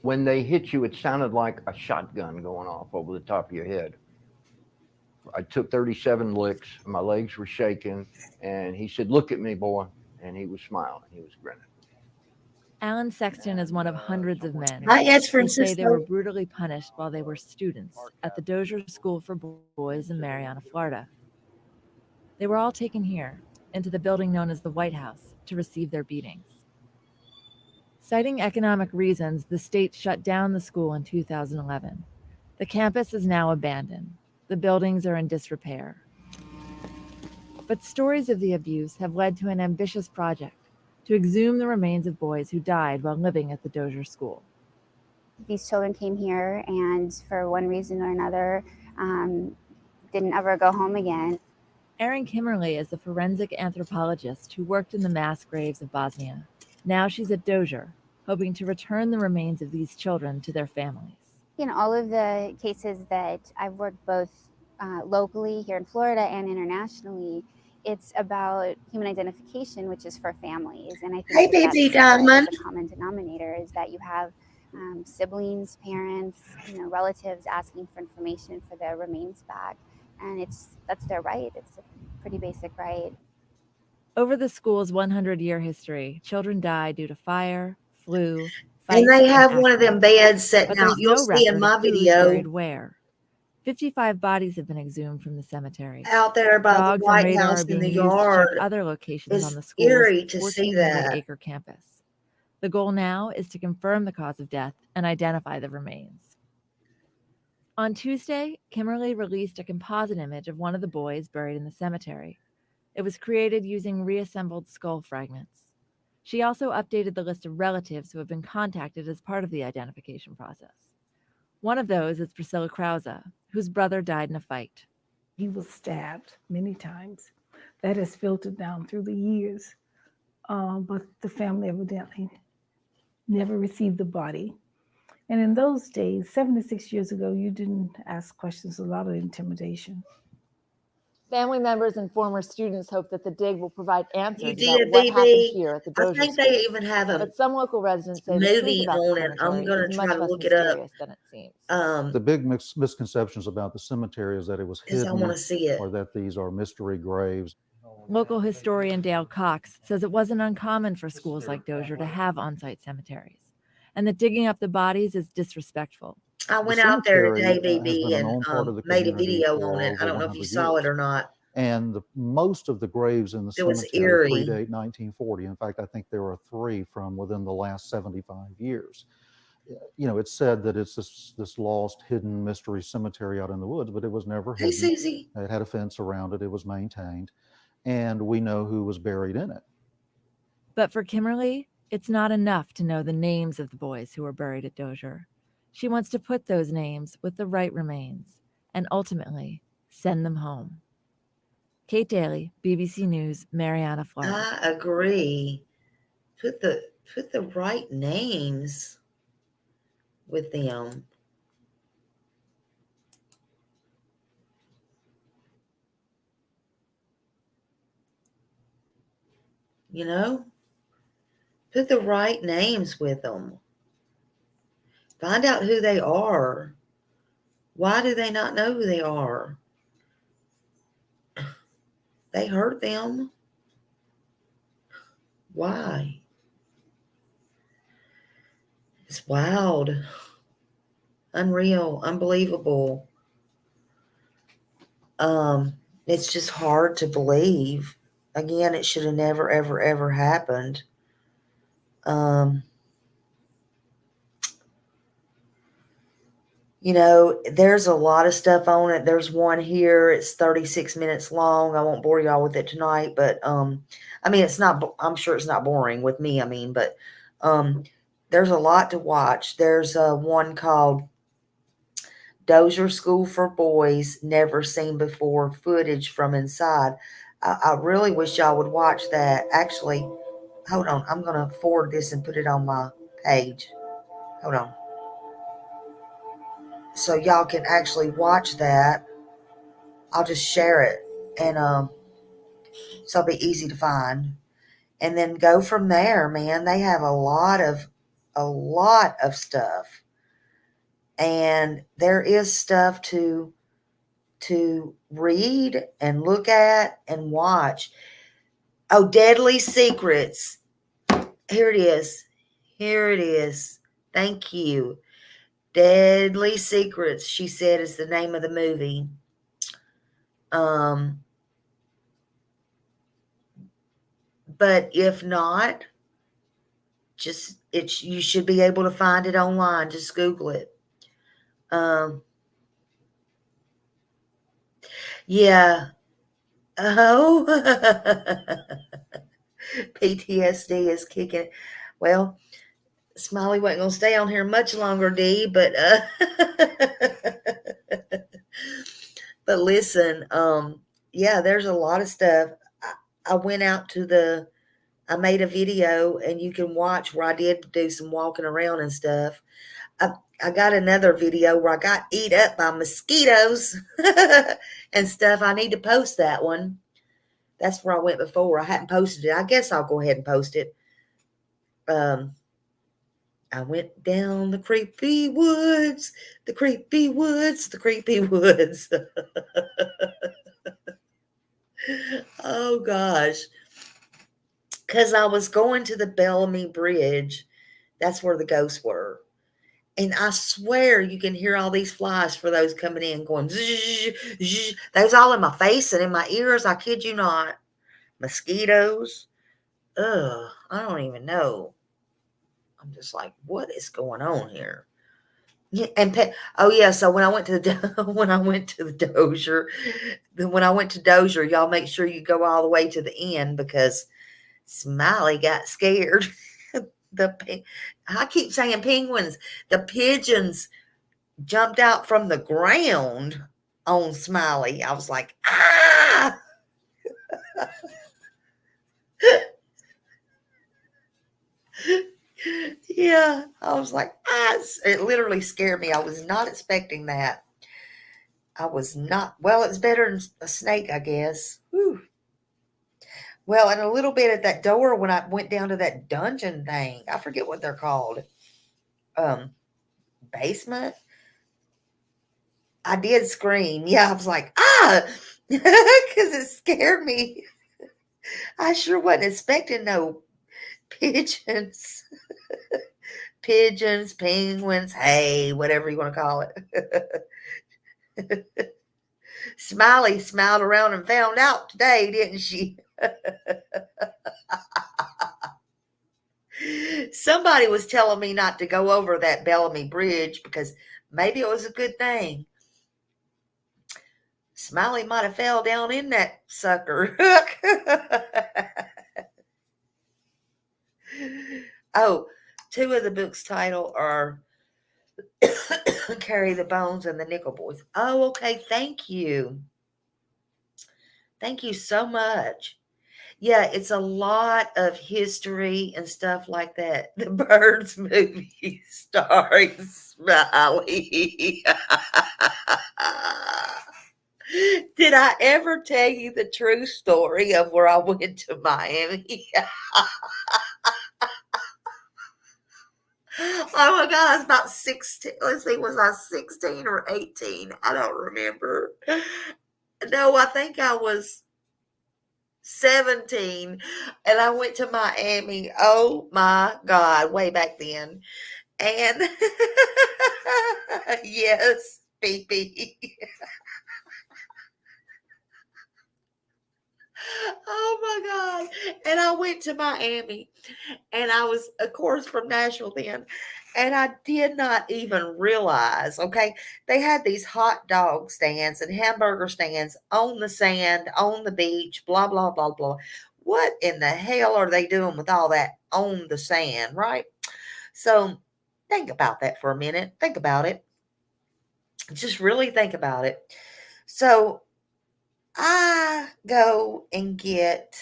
When they hit you, it sounded like a shotgun going off over the top of your head. I took 37 licks. My legs were shaking. And he said, "Look at me, boy." And he was smiling. He was grinning. Alan Sexton is one of hundreds of men Hi, yes, who say they Francisco. were brutally punished while they were students at the Dozer School for Boys in Marianna, Florida. They were all taken here, into the building known as the White House, to receive their beatings. Citing economic reasons, the state shut down the school in 2011. The campus is now abandoned. The buildings are in disrepair. But stories of the abuse have led to an ambitious project to exhume the remains of boys who died while living at the Dozer School. These children came here and for one reason or another didn't ever go home again. Erin Kimmerly is a forensic anthropologist who worked in the mass graves of Bosnia. Now she's at Dozer, hoping to return the remains of these children to their families. In all of the cases that I've worked both locally here in Florida and internationally, it's about human identification, which is for families. And I think Hey, baby that's diamond. a common denominator is that you have siblings, parents, relatives asking for information for their remains back. And that's their right. It's a pretty basic right. Over the school's 100-year history, children die due to fire, flu, And fights, they have and one of them accidents. beds setting But out. there's You'll no see in record my of who's video buried where. 55 bodies have been exhumed from the cemetery. out there by the Dogs and White radar House are in being the used to check yard. other locations on It's the school's eerie to see that. 1,400-acre campus. The goal now is to confirm the cause of death and identify the remains. On Tuesday, Kimmerly released a composite image of one of the boys buried in the cemetery. It was created using reassembled skull fragments. She also updated the list of relatives who have been contacted as part of the identification process. One of those is Priscilla Krause, whose brother died in a fight. He was stabbed many times. That has filtered down through the years, but the family evidently never received the body. And in those days, 76 years ago, you didn't ask questions, a lot of intimidation. Family members and former students hope that the dig will provide answers You about did, what happened BB. here at the I Dozer think School. they even have a But some local residents say the truth movie about the on it. I'm cemetery going is to much try to less look it up. mysterious than it seems. The big misconceptions about the cemetery is that it was Because I hidden want to see it. or that these are mystery graves. Local historian Dale Cox says it wasn't uncommon for schools like Dozer to have on-site cemeteries, and that digging up the bodies is disrespectful. I went out there today, cemetery has BB, been a and known part of the made a community video for on it. I over don't know if you 100 saw it years. or not. And most of the graves in the It was cemetery eerie. predate 1940. In fact, I think there are 3 from within the last 75 years. You know, it's said that it's this lost, hidden mystery cemetery out in the woods, but it was never Hey, hidden. Susie. It had a fence around it. It was maintained. And we know who was buried in it. But for Kimmerly, it's not enough to know the names of the boys who were buried at Dozer. She wants to put those names with the right remains and ultimately send them home. Kate Daly, BBC News, Marianna, Florida. I agree. Put the right names with them. You know, put the right names with them. Find out who they are. Why do they not know who they are? They hurt them. Why? It's wild, unreal, unbelievable. It's just hard to believe. Again, it should have never, ever, ever happened. You know, there's a lot of stuff on it. There's one here. It's 36 minutes long. I won't bore y'all with it tonight, but I mean, it's not. I'm sure it's not boring with me. I mean, but there's a lot to watch. There's one called Dozer School for Boys, Never Seen Before, Footage from Inside. I really wish y'all would watch that. Actually, hold on. I'm going to forward this and put it on my page. Hold on. So y'all can actually watch that. I'll just share it. And so it'll be easy to find. And then go from there, man. They have a lot of stuff. And there is stuff to read and look at and watch. Oh, Deadly Secrets. Here it is. Here it is. Thank you. Deadly Secrets, she said, is the name of the movie. But if not, you should be able to find it online. Just Google it. Yeah. Oh. PTSD is kicking. Well, Smiley wasn't going to stay on here much longer, Dee, but but listen, yeah, there's a lot of stuff. I went out to I made a video, and you can watch where I did do some walking around and stuff. I got another video where I got eat up by mosquitoes and stuff. I need to post that one. That's where I went before. I hadn't posted it. I guess I'll go ahead and post it. I went down the creepy woods, the creepy woods, the creepy woods. Oh, gosh. Because I was going to the Bellamy Bridge. That's where the ghosts were. And I swear you can hear all these flies for those coming in going, zzz, zzz. Those all in my face and in my ears. I kid you not. Mosquitoes. Ugh, I don't even know. I'm just like, what is going on here? Yeah, and oh yeah, so when I went to the Dozer, y'all make sure you go all the way to the end because Smiley got scared. I keep saying penguins. The pigeons jumped out from the ground on Smiley. I was like, ah! Yeah, I was like, ah! It literally scared me. I was not expecting that. I was not. Well, it's better than a snake, I guess. Whew. Well, and a little bit at that door when I went down to that dungeon thing. I forget what they're called. Basement. I did scream. Yeah, I was like, ah, because it scared me. I sure wasn't expecting no pigeons. Pigeons, penguins, hey, whatever you want to call it. Smiley smiled around and found out today, didn't she? Somebody was telling me not to go over that Bellamy Bridge because maybe it was a good thing. Smiley might have fell down in that sucker. Oh, two of the books' title are Carry the Bones and the Nickel Boys. Oh, okay. Thank you. Thank you so much. Yeah, it's a lot of history and stuff like that. The Birds movie starring Smiley. Did I ever tell you the true story of where I went to Miami? Oh my God, I was about 16. Let's see, was I 16 or 18? I don't remember. No, I think I was 17 and I went to Miami. Oh my God, way back then. And yes, baby. Oh my God. And I went to Miami and I was, of course, from Nashville then. And I did not even realize, okay, they had these hot dog stands and hamburger stands on the sand, on the beach, blah, blah, blah, blah. What in the hell are they doing with all that on the sand, right? So think about that for a minute. Think about it. Just really think about it. So I go and get,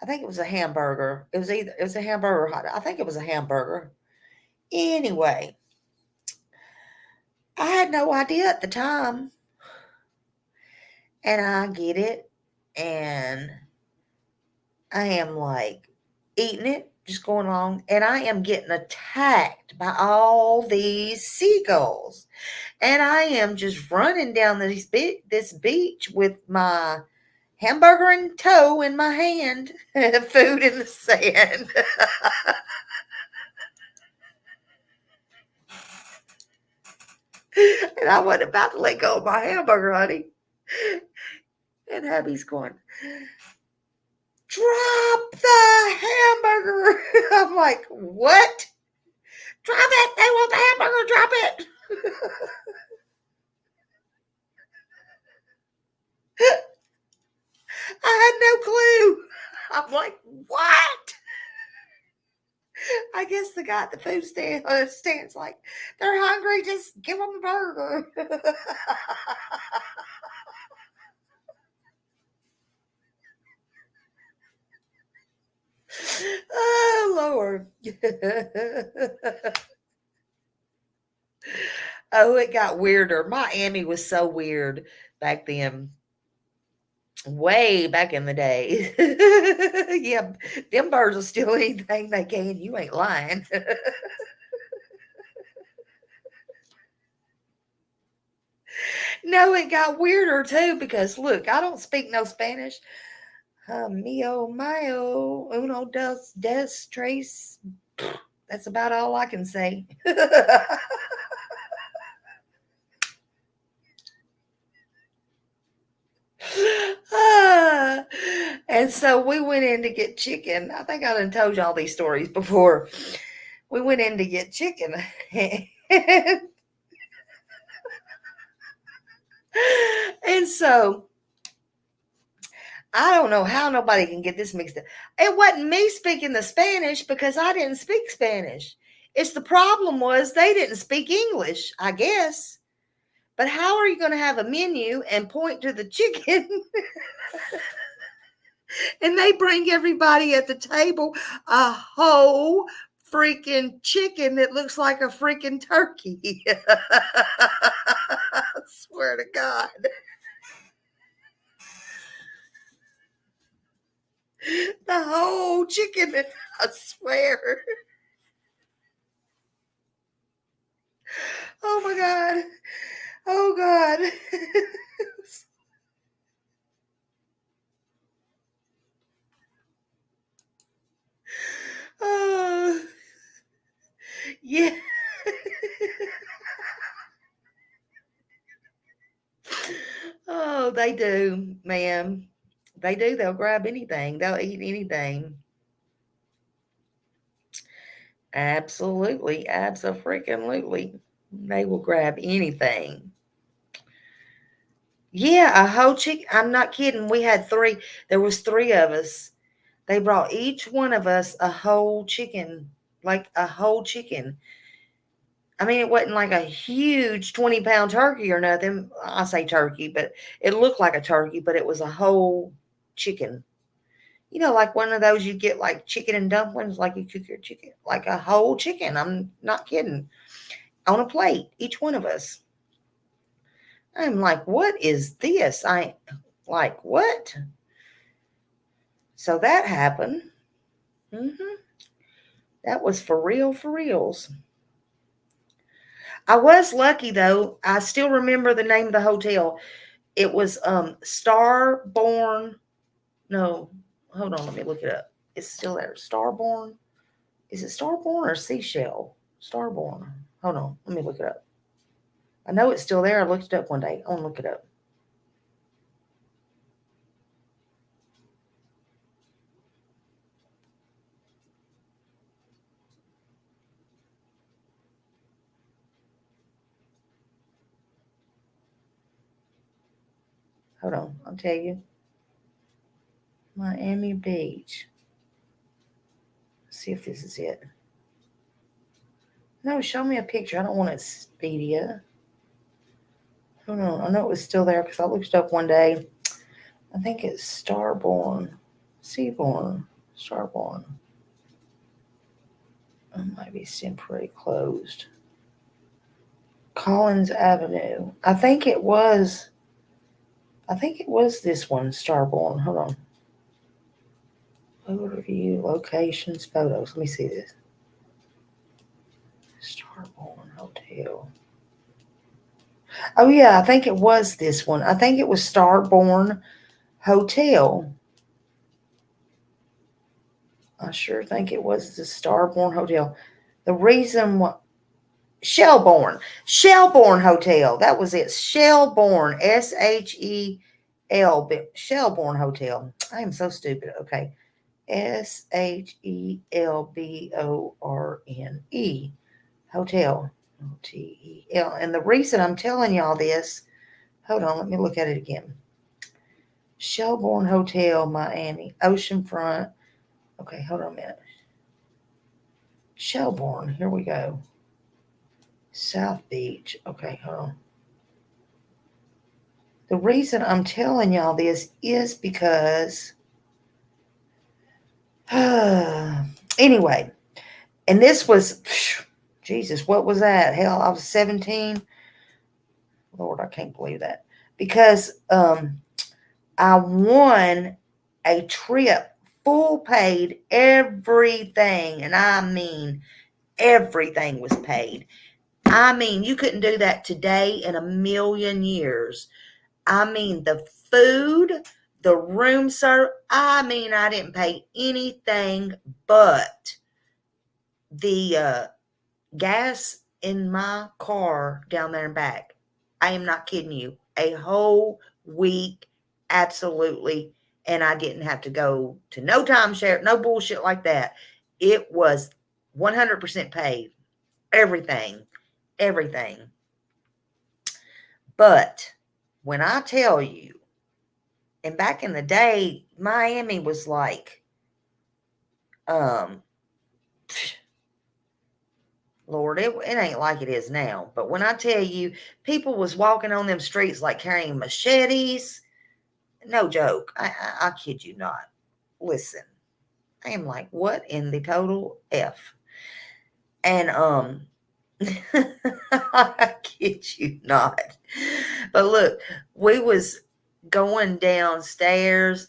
I think it was a hamburger. It was a hamburger hot. I think it was a hamburger. Anyway, I had no idea at the time. And I get it. And I am like eating it, just going along. And I am getting attacked by all these seagulls. And I am just running down this beach with my hamburger in tow in my hand, food in the sand. And I wasn't about to let go of my hamburger, honey. And hubby's going, drop the hamburger. I'm like, what? Drop it. They want the hamburger. Drop it. I had no clue. I'm like, what? I guess the guy at the food stand's like, they're hungry. Just give them a burger. Oh, Lord. Oh, it got weirder. Miami was so weird back then. Way back in the day. Yeah, them birds will steal anything they can. You ain't lying. No, it got weirder too because look, I don't speak no Spanish. Mio, mio, uno, dos, des, tres. That's about all I can say. And so we went in to get chicken. I think I done told you all these stories before. We went in to get chicken. And so I don't know how nobody can get this mixed up. It wasn't me speaking the Spanish because I didn't speak Spanish. It's the problem was they didn't speak English, I guess. But how are you going to have a menu and point to the chicken? And they bring everybody at the table a whole freaking chicken that looks like a freaking turkey. I swear to God. The whole chicken, I swear. Oh my God. Oh God. Oh, yeah. Oh, they do, ma'am. They do. They'll grab anything. They'll eat anything. Absolutely. Abso-freaking-lutely. They will grab anything. Yeah, a whole chicken. I'm not kidding. We had three. There was three of us. They brought each one of us a whole chicken, like a whole chicken. I mean, it wasn't like a huge 20-pound turkey or nothing. I say turkey, but it looked like a turkey, but it was a whole chicken. You know, like one of those you get like chicken and dumplings, like you cook your chicken, like a whole chicken. I'm not kidding. On a plate, each one of us. I'm like, what is this? I like, what? So that happened. That was for real, for reals. I was lucky though. I still remember the name of the hotel. It was Starborn. No, hold on, let me look it up. It's still there. Starborn. Is it Starborn or Seashell? Starborn. Hold on, let me look it up. I know it's still there. I looked it up one day. I want to look it up. Hold on, I'll tell you. Miami Beach. Let's see if this is it. No, show me a picture. I don't want Expedia. Hold on. I know it was still there because I looked it up one day. I think it's Starborn. Seaborn. Starborn. It might be temporarily closed. Collins Avenue. I think it was this one, Starborn. Hold on. Overview, locations, photos. Let me see this. Starborn Hotel. Oh yeah, I think it was this one. I think it was Starborn Hotel. I sure think it was the Starborn Hotel. The reason why Shelbourne Hotel. That was it. Shelbourne, Shel, Shelbourne Hotel. I am so stupid. Okay. Shelborne Hotel. OTEL. And the reason I'm telling y'all this, hold on, let me look at it again. Shelbourne Hotel, Miami, oceanfront. Okay, hold on a minute. Shelbourne, here we go. South Beach. Okay, hold on. The reason I'm telling y'all this is because, anyway, and this was, Jesus, what was that? Hell, I was 17. Lord, I can't believe that. Because I won a trip, full paid, everything. And I mean, everything was paid. I mean, you couldn't do that today in a million years. I mean, the food, the room service. I mean, I didn't pay anything but the gas in my car down there and back. I am not kidding you. A whole week, absolutely. And I didn't have to go to no timeshare, no bullshit like that. It was 100% paid. Everything. But when I tell you, and back in the day, Miami was like, Lord, it ain't like it is now. But when I tell you, people was walking on them streets like carrying machetes. No joke. I kid you not. Listen, I am like, what in the total F? And I kid you not. But look, we was going downstairs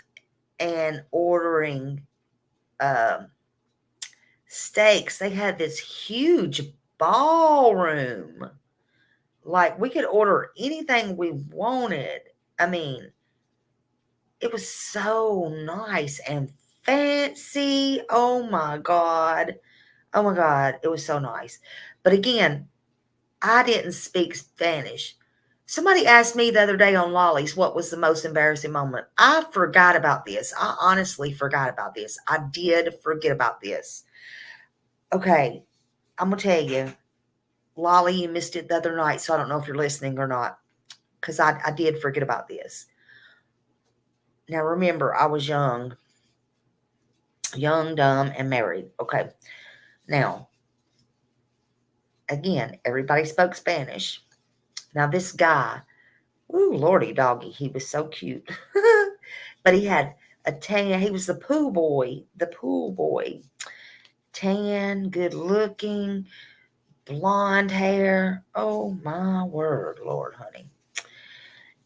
and ordering steaks. They had this huge ballroom. Like, we could order anything we wanted. I mean, it was so nice and fancy. Oh my God. It was so nice. But again, I didn't speak Spanish. Somebody asked me the other day on Lollies what was the most embarrassing moment. I forgot about this. I honestly forgot about this. I did forget about this. Okay, I'm going to tell you. Lolly, you missed it the other night, so I don't know if you're listening or not, because I did forget about this. Now, remember, I was young, dumb, and married. Okay. Now, again, everybody spoke Spanish. Now, this guy, ooh, lordy doggy, he was so cute. But he had a tan. He was the pool boy. Tan, good looking, blonde hair. Oh, my word, Lord, honey.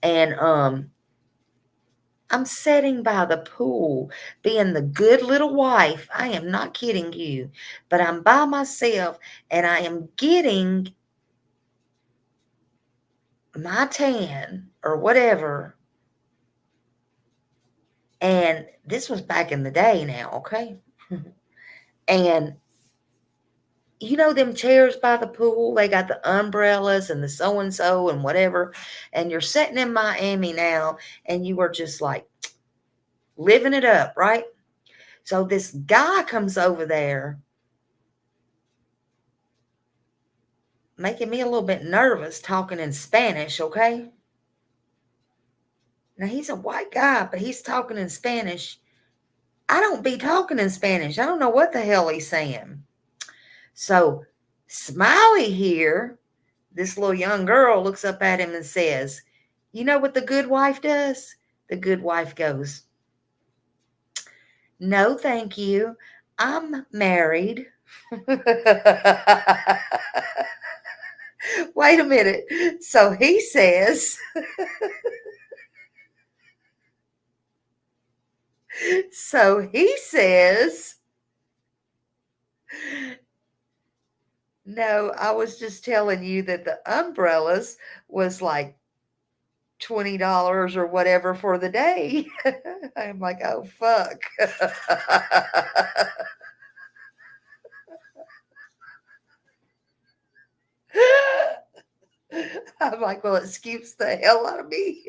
And I'm sitting by the pool, being the good little wife. I am not kidding you, but I'm by myself and I am getting my tan or whatever. And this was back in the day now, okay? And you know them chairs by the pool, they got the umbrellas and the so-and-so and whatever. And you're sitting in Miami now and you are just like living it up, right? So this guy comes over there, making me a little bit nervous, talking in Spanish, okay? Now, he's a white guy, but he's talking in Spanish. I don't be talking in Spanish. I don't know what the hell he's saying. So, Smiley here, this little young girl, looks up at him and says, you know what the good wife does? The good wife goes, no, thank you. I'm married. Wait a minute. So he says, no, I was just telling you that the umbrellas was like $20 or whatever for the day. I'm like, oh, fuck. I'm like, well, excuse the hell out of me.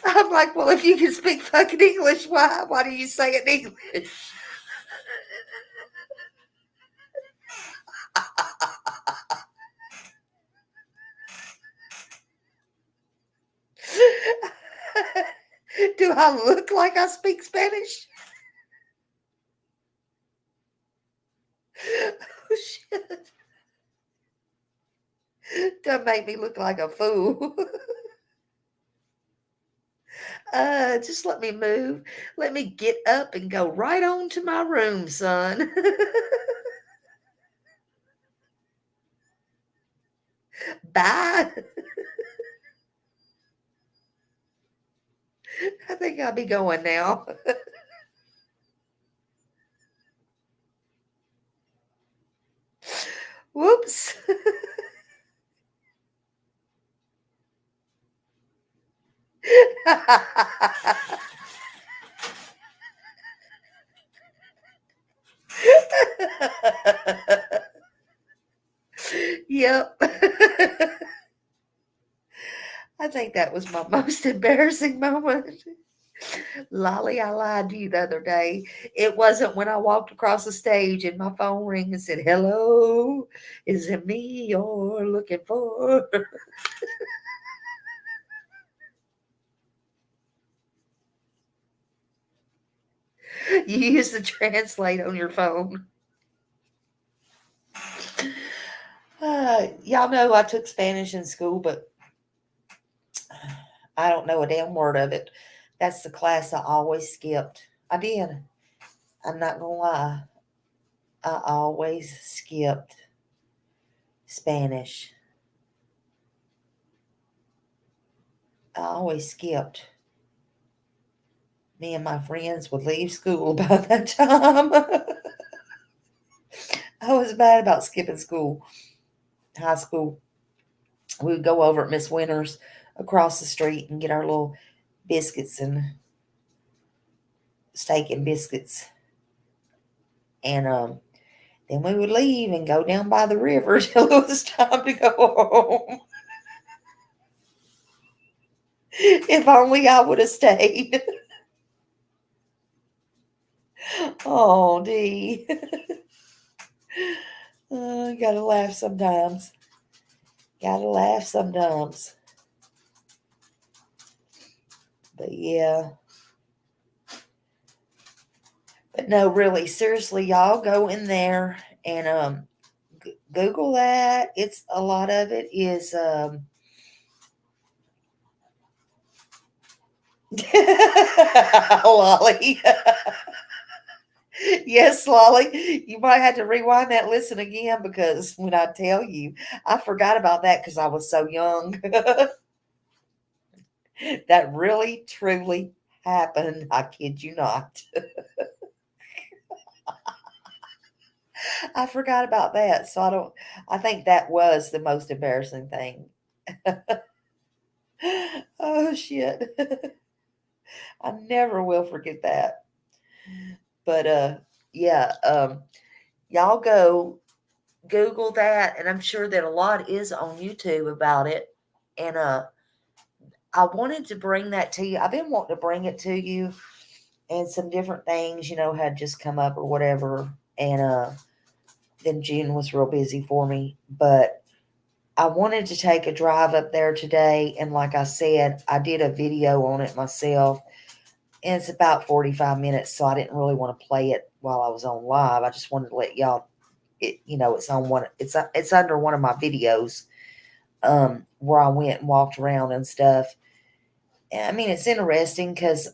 I'm like, well, if you can speak fucking English, why do you say it in English? Do I look like I speak Spanish? Oh, shit. Don't make me look like a fool. Just let me move. Let me get up and go right on to my room, son. Bye. I think I'll be going now. Whoops. Yep. I think that was my most embarrassing moment. Lolly, I lied to you the other day. It wasn't when I walked across the stage and my phone rang and said, hello, is it me you're looking for? You use the translate on your phone. Y'all know I took Spanish in school, but I don't know a damn word of it. That's the class I always skipped. I did. I'm not going to lie. I always skipped Spanish. I always skipped. Me and my friends would leave school about that time. I was bad about skipping school. High school. We would go over at Miss Winter's across the street and get our little biscuits and steak and biscuits. And then we would leave and go down by the river till it was time to go home. If only I would have stayed. Oh, Dee. Gotta laugh sometimes. Gotta laugh sometimes. But yeah. But no, really, seriously, y'all go in there and Google that. It's a lot of it is Lolly. Yes, Lolly, you might have to rewind that listen again because when I tell you, I forgot about that because I was so young. That really, truly happened. I kid you not. I forgot about that. So I think that was the most embarrassing thing. Oh, shit. I never will forget that. But, yeah, y'all go Google that, and I'm sure that a lot is on YouTube about it. And I wanted to bring that to you. I've been wanting to bring it to you, and some different things, had just come up or whatever. And then June was real busy for me, but I wanted to take a drive up there today. And like I said, I did a video on it myself, and it's about 45 minutes, so I didn't really want to play it while I was on live. I just wanted to let y'all. It's on one. It's under one of my videos, where I went and walked around and stuff. And, I mean, it's interesting because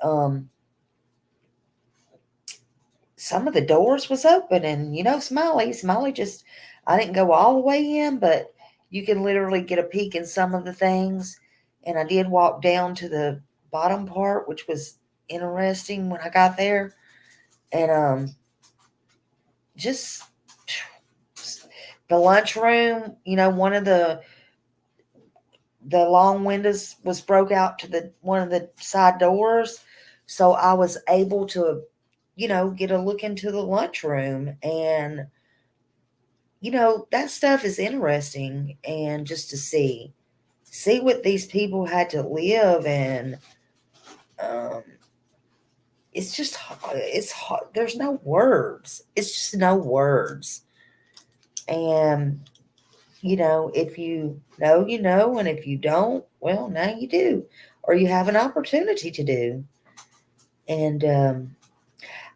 some of the doors was open, and Smiley just, I didn't go all the way in, but you can literally get a peek in some of the things. And I did walk down to the bottom part, which was interesting when I got there. And just the lunchroom, one of the long windows was broke out to the one of the side doors, so I was able to get a look into the lunchroom. And that stuff is interesting, and just to see what these people had to live. And um it's hard. There's no words. It's just no words. And if you know, and if you don't, well, now you do, or you have an opportunity to do. And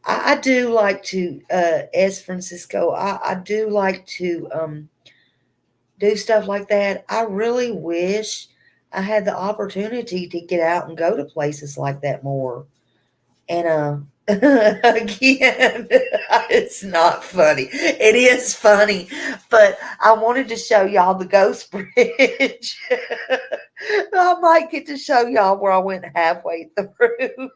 I do like to, as Francisco, I do like to do stuff like that. I really wish I had the opportunity to get out and go to places like that more. And again, it's not funny. It is funny, but I wanted to show y'all the Ghost Bridge. I might get to show y'all where I went halfway through.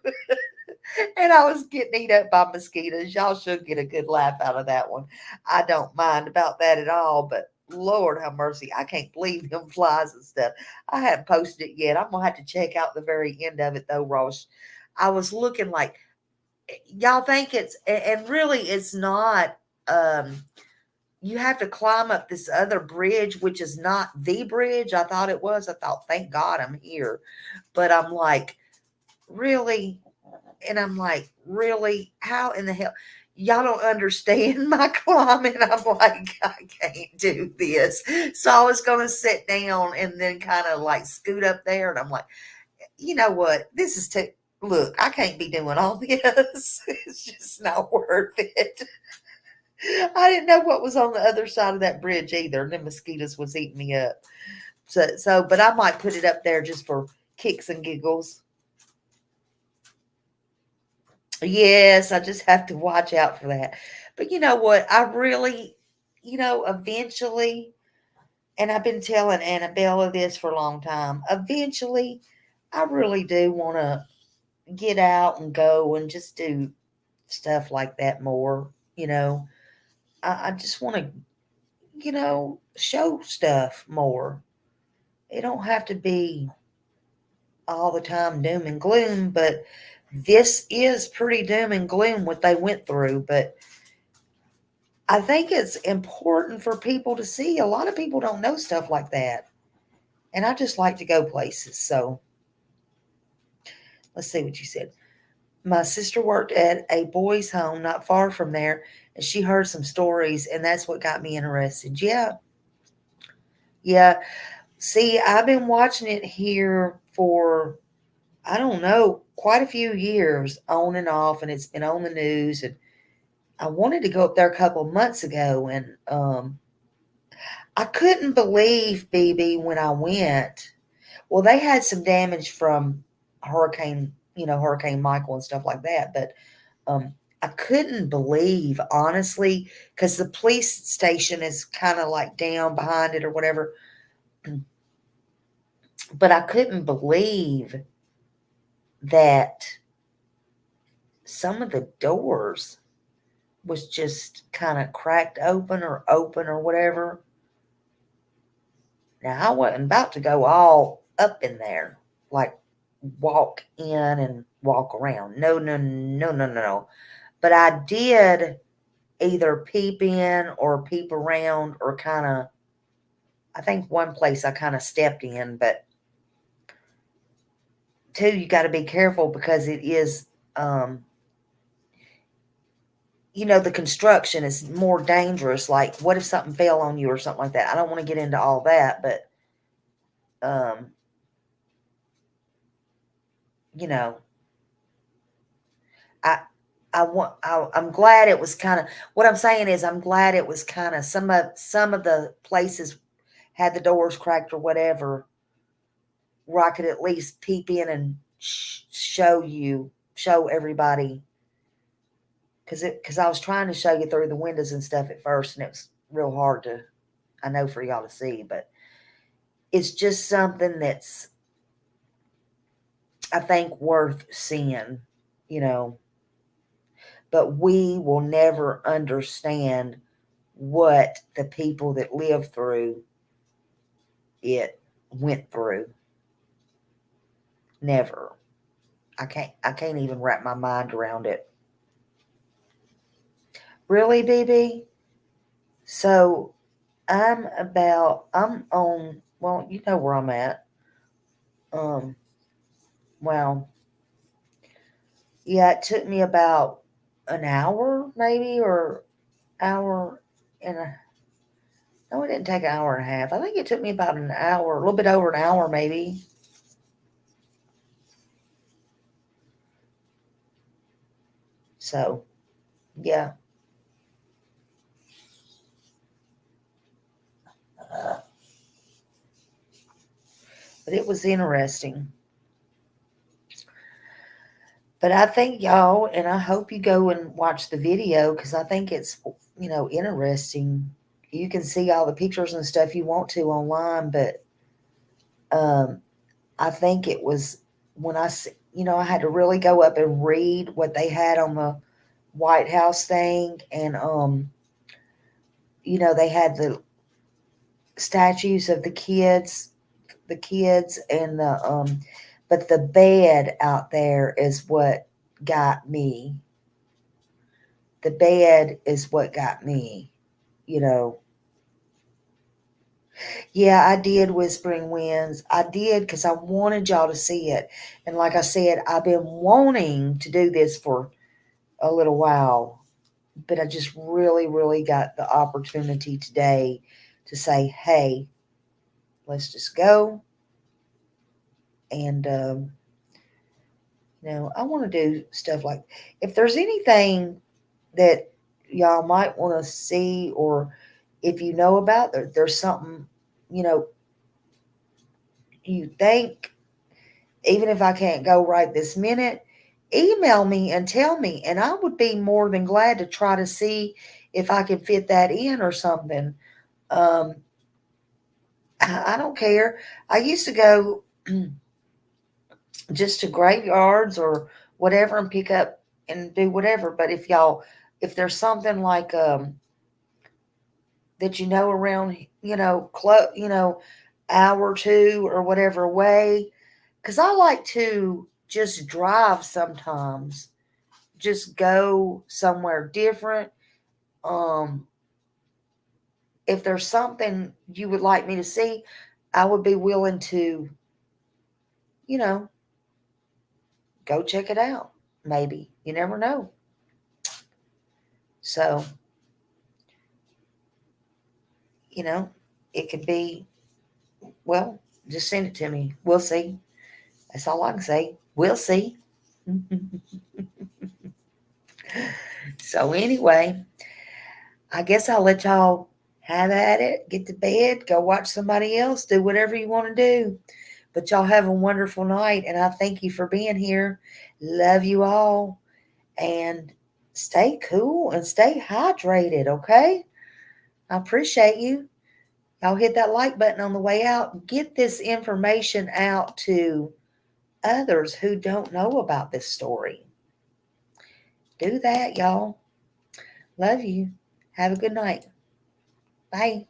And I was getting eaten up by mosquitoes. Y'all should get a good laugh out of that one. I don't mind about that at all, but Lord have mercy, I can't believe them flies and stuff. I haven't posted it yet. I'm gonna have to check out the very end of it though, Ross. I was looking like, y'all think and really it's not. You have to climb up this other bridge, which is not the bridge I thought it was. I thought, thank God I'm here. But I'm like, really? And I'm like, really? How in the hell? Y'all don't understand my climbing. I'm like, I can't do this. So I was going to sit down and then kind of like scoot up there. And I'm like, you know what? This is too, look, I can't be doing all this. It's just not worth it. I didn't know what was on the other side of that bridge either. And the mosquitoes was eating me up. But I might put it up there just for kicks and giggles. Yes, I just have to watch out for that. But you know what? I really, eventually, and I've been telling Annabella this for a long time, eventually, I really do want to get out and go and just do stuff like that more. I just want to, show stuff more. It don't have to be all the time doom and gloom, but this is pretty doom and gloom what they went through. But I think it's important for people to see. A lot of people don't know stuff like that. And I just like to go places. So let's see what you said. My sister worked at a boys' home not far from there, and she heard some stories, and that's what got me interested. Yeah. Yeah. See, I've been watching it here for, I don't know, quite a few years on and off, and it's been on the news. And I wanted to go up there a couple of months ago, and I couldn't believe, BB, when I went. Well, they had some damage from Hurricane Michael and stuff like that. But I couldn't believe, honestly, because the police station is kind of like down behind it or whatever. But I couldn't believe that some of the doors was just kind of cracked open or whatever. Now, I wasn't about to go all up in there, like walk in and walk around. No, no, no, no, no. But I did either peep in or peep around or kind of, I think one place I kind of stepped in, but two, you got to be careful because it is, the construction is more dangerous. Like, what if something fell on you or something like that? I don't want to get into all that, but, you know, I, I'm glad it was kind of, what I'm saying is I'm glad it was kind of, some of the places had the doors cracked or whatever, where I could at least peep in and show everybody, because I was trying to show you through the windows and stuff at first, and it was real hard to, I know, for y'all to see, but it's just something that's, I think, worth seeing, but we will never understand what the people that lived through it went through. Never. I can't even wrap my mind around it. Really, BB? So I'm on, well, you know where I'm at. Well, yeah, it took me about an hour maybe, or hour and a, no, it didn't take an hour and a half. I think it took me about an hour, a little bit over an hour maybe. So, yeah. But it was interesting. But I think y'all, and I hope you go and watch the video, because I think it's, interesting. You can see all the pictures and stuff you want to online, but I think it was when I had to really go up and read what they had on the White House thing, and they had the statues of the kids, and the but the bed out there is what got me. The bed is what got me, Yeah, I did Whispering Winds. I did because I wanted y'all to see it. And like I said, I've been wanting to do this for a little while, but I just really, really got the opportunity today to say, hey, let's just go. And, I want to do stuff like, if there's anything that y'all might want to see, or if you know about, there's something, you think, even if I can't go right this minute, email me and tell me, and I would be more than glad to try to see if I can fit that in or something. I don't care. I used to go just to graveyards or whatever and pick up and do whatever. But if there's something like that around, hour or two or whatever away, because I like to just drive sometimes, just go somewhere different. If there's something you would like me to see, I would be willing to, go check it out. Maybe. You never know. So, it could be, well, just send it to me. We'll see. That's all I can say. We'll see. So anyway, I guess I'll let y'all have at it. Get to bed. Go watch somebody else. Do whatever you want to do. But y'all have a wonderful night. And I thank you for being here. Love you all. And stay cool and stay hydrated, okay? I appreciate you. Y'all hit that like button on the way out. Get this information out to others who don't know about this story. Do that, y'all. Love you. Have a good night. Bye.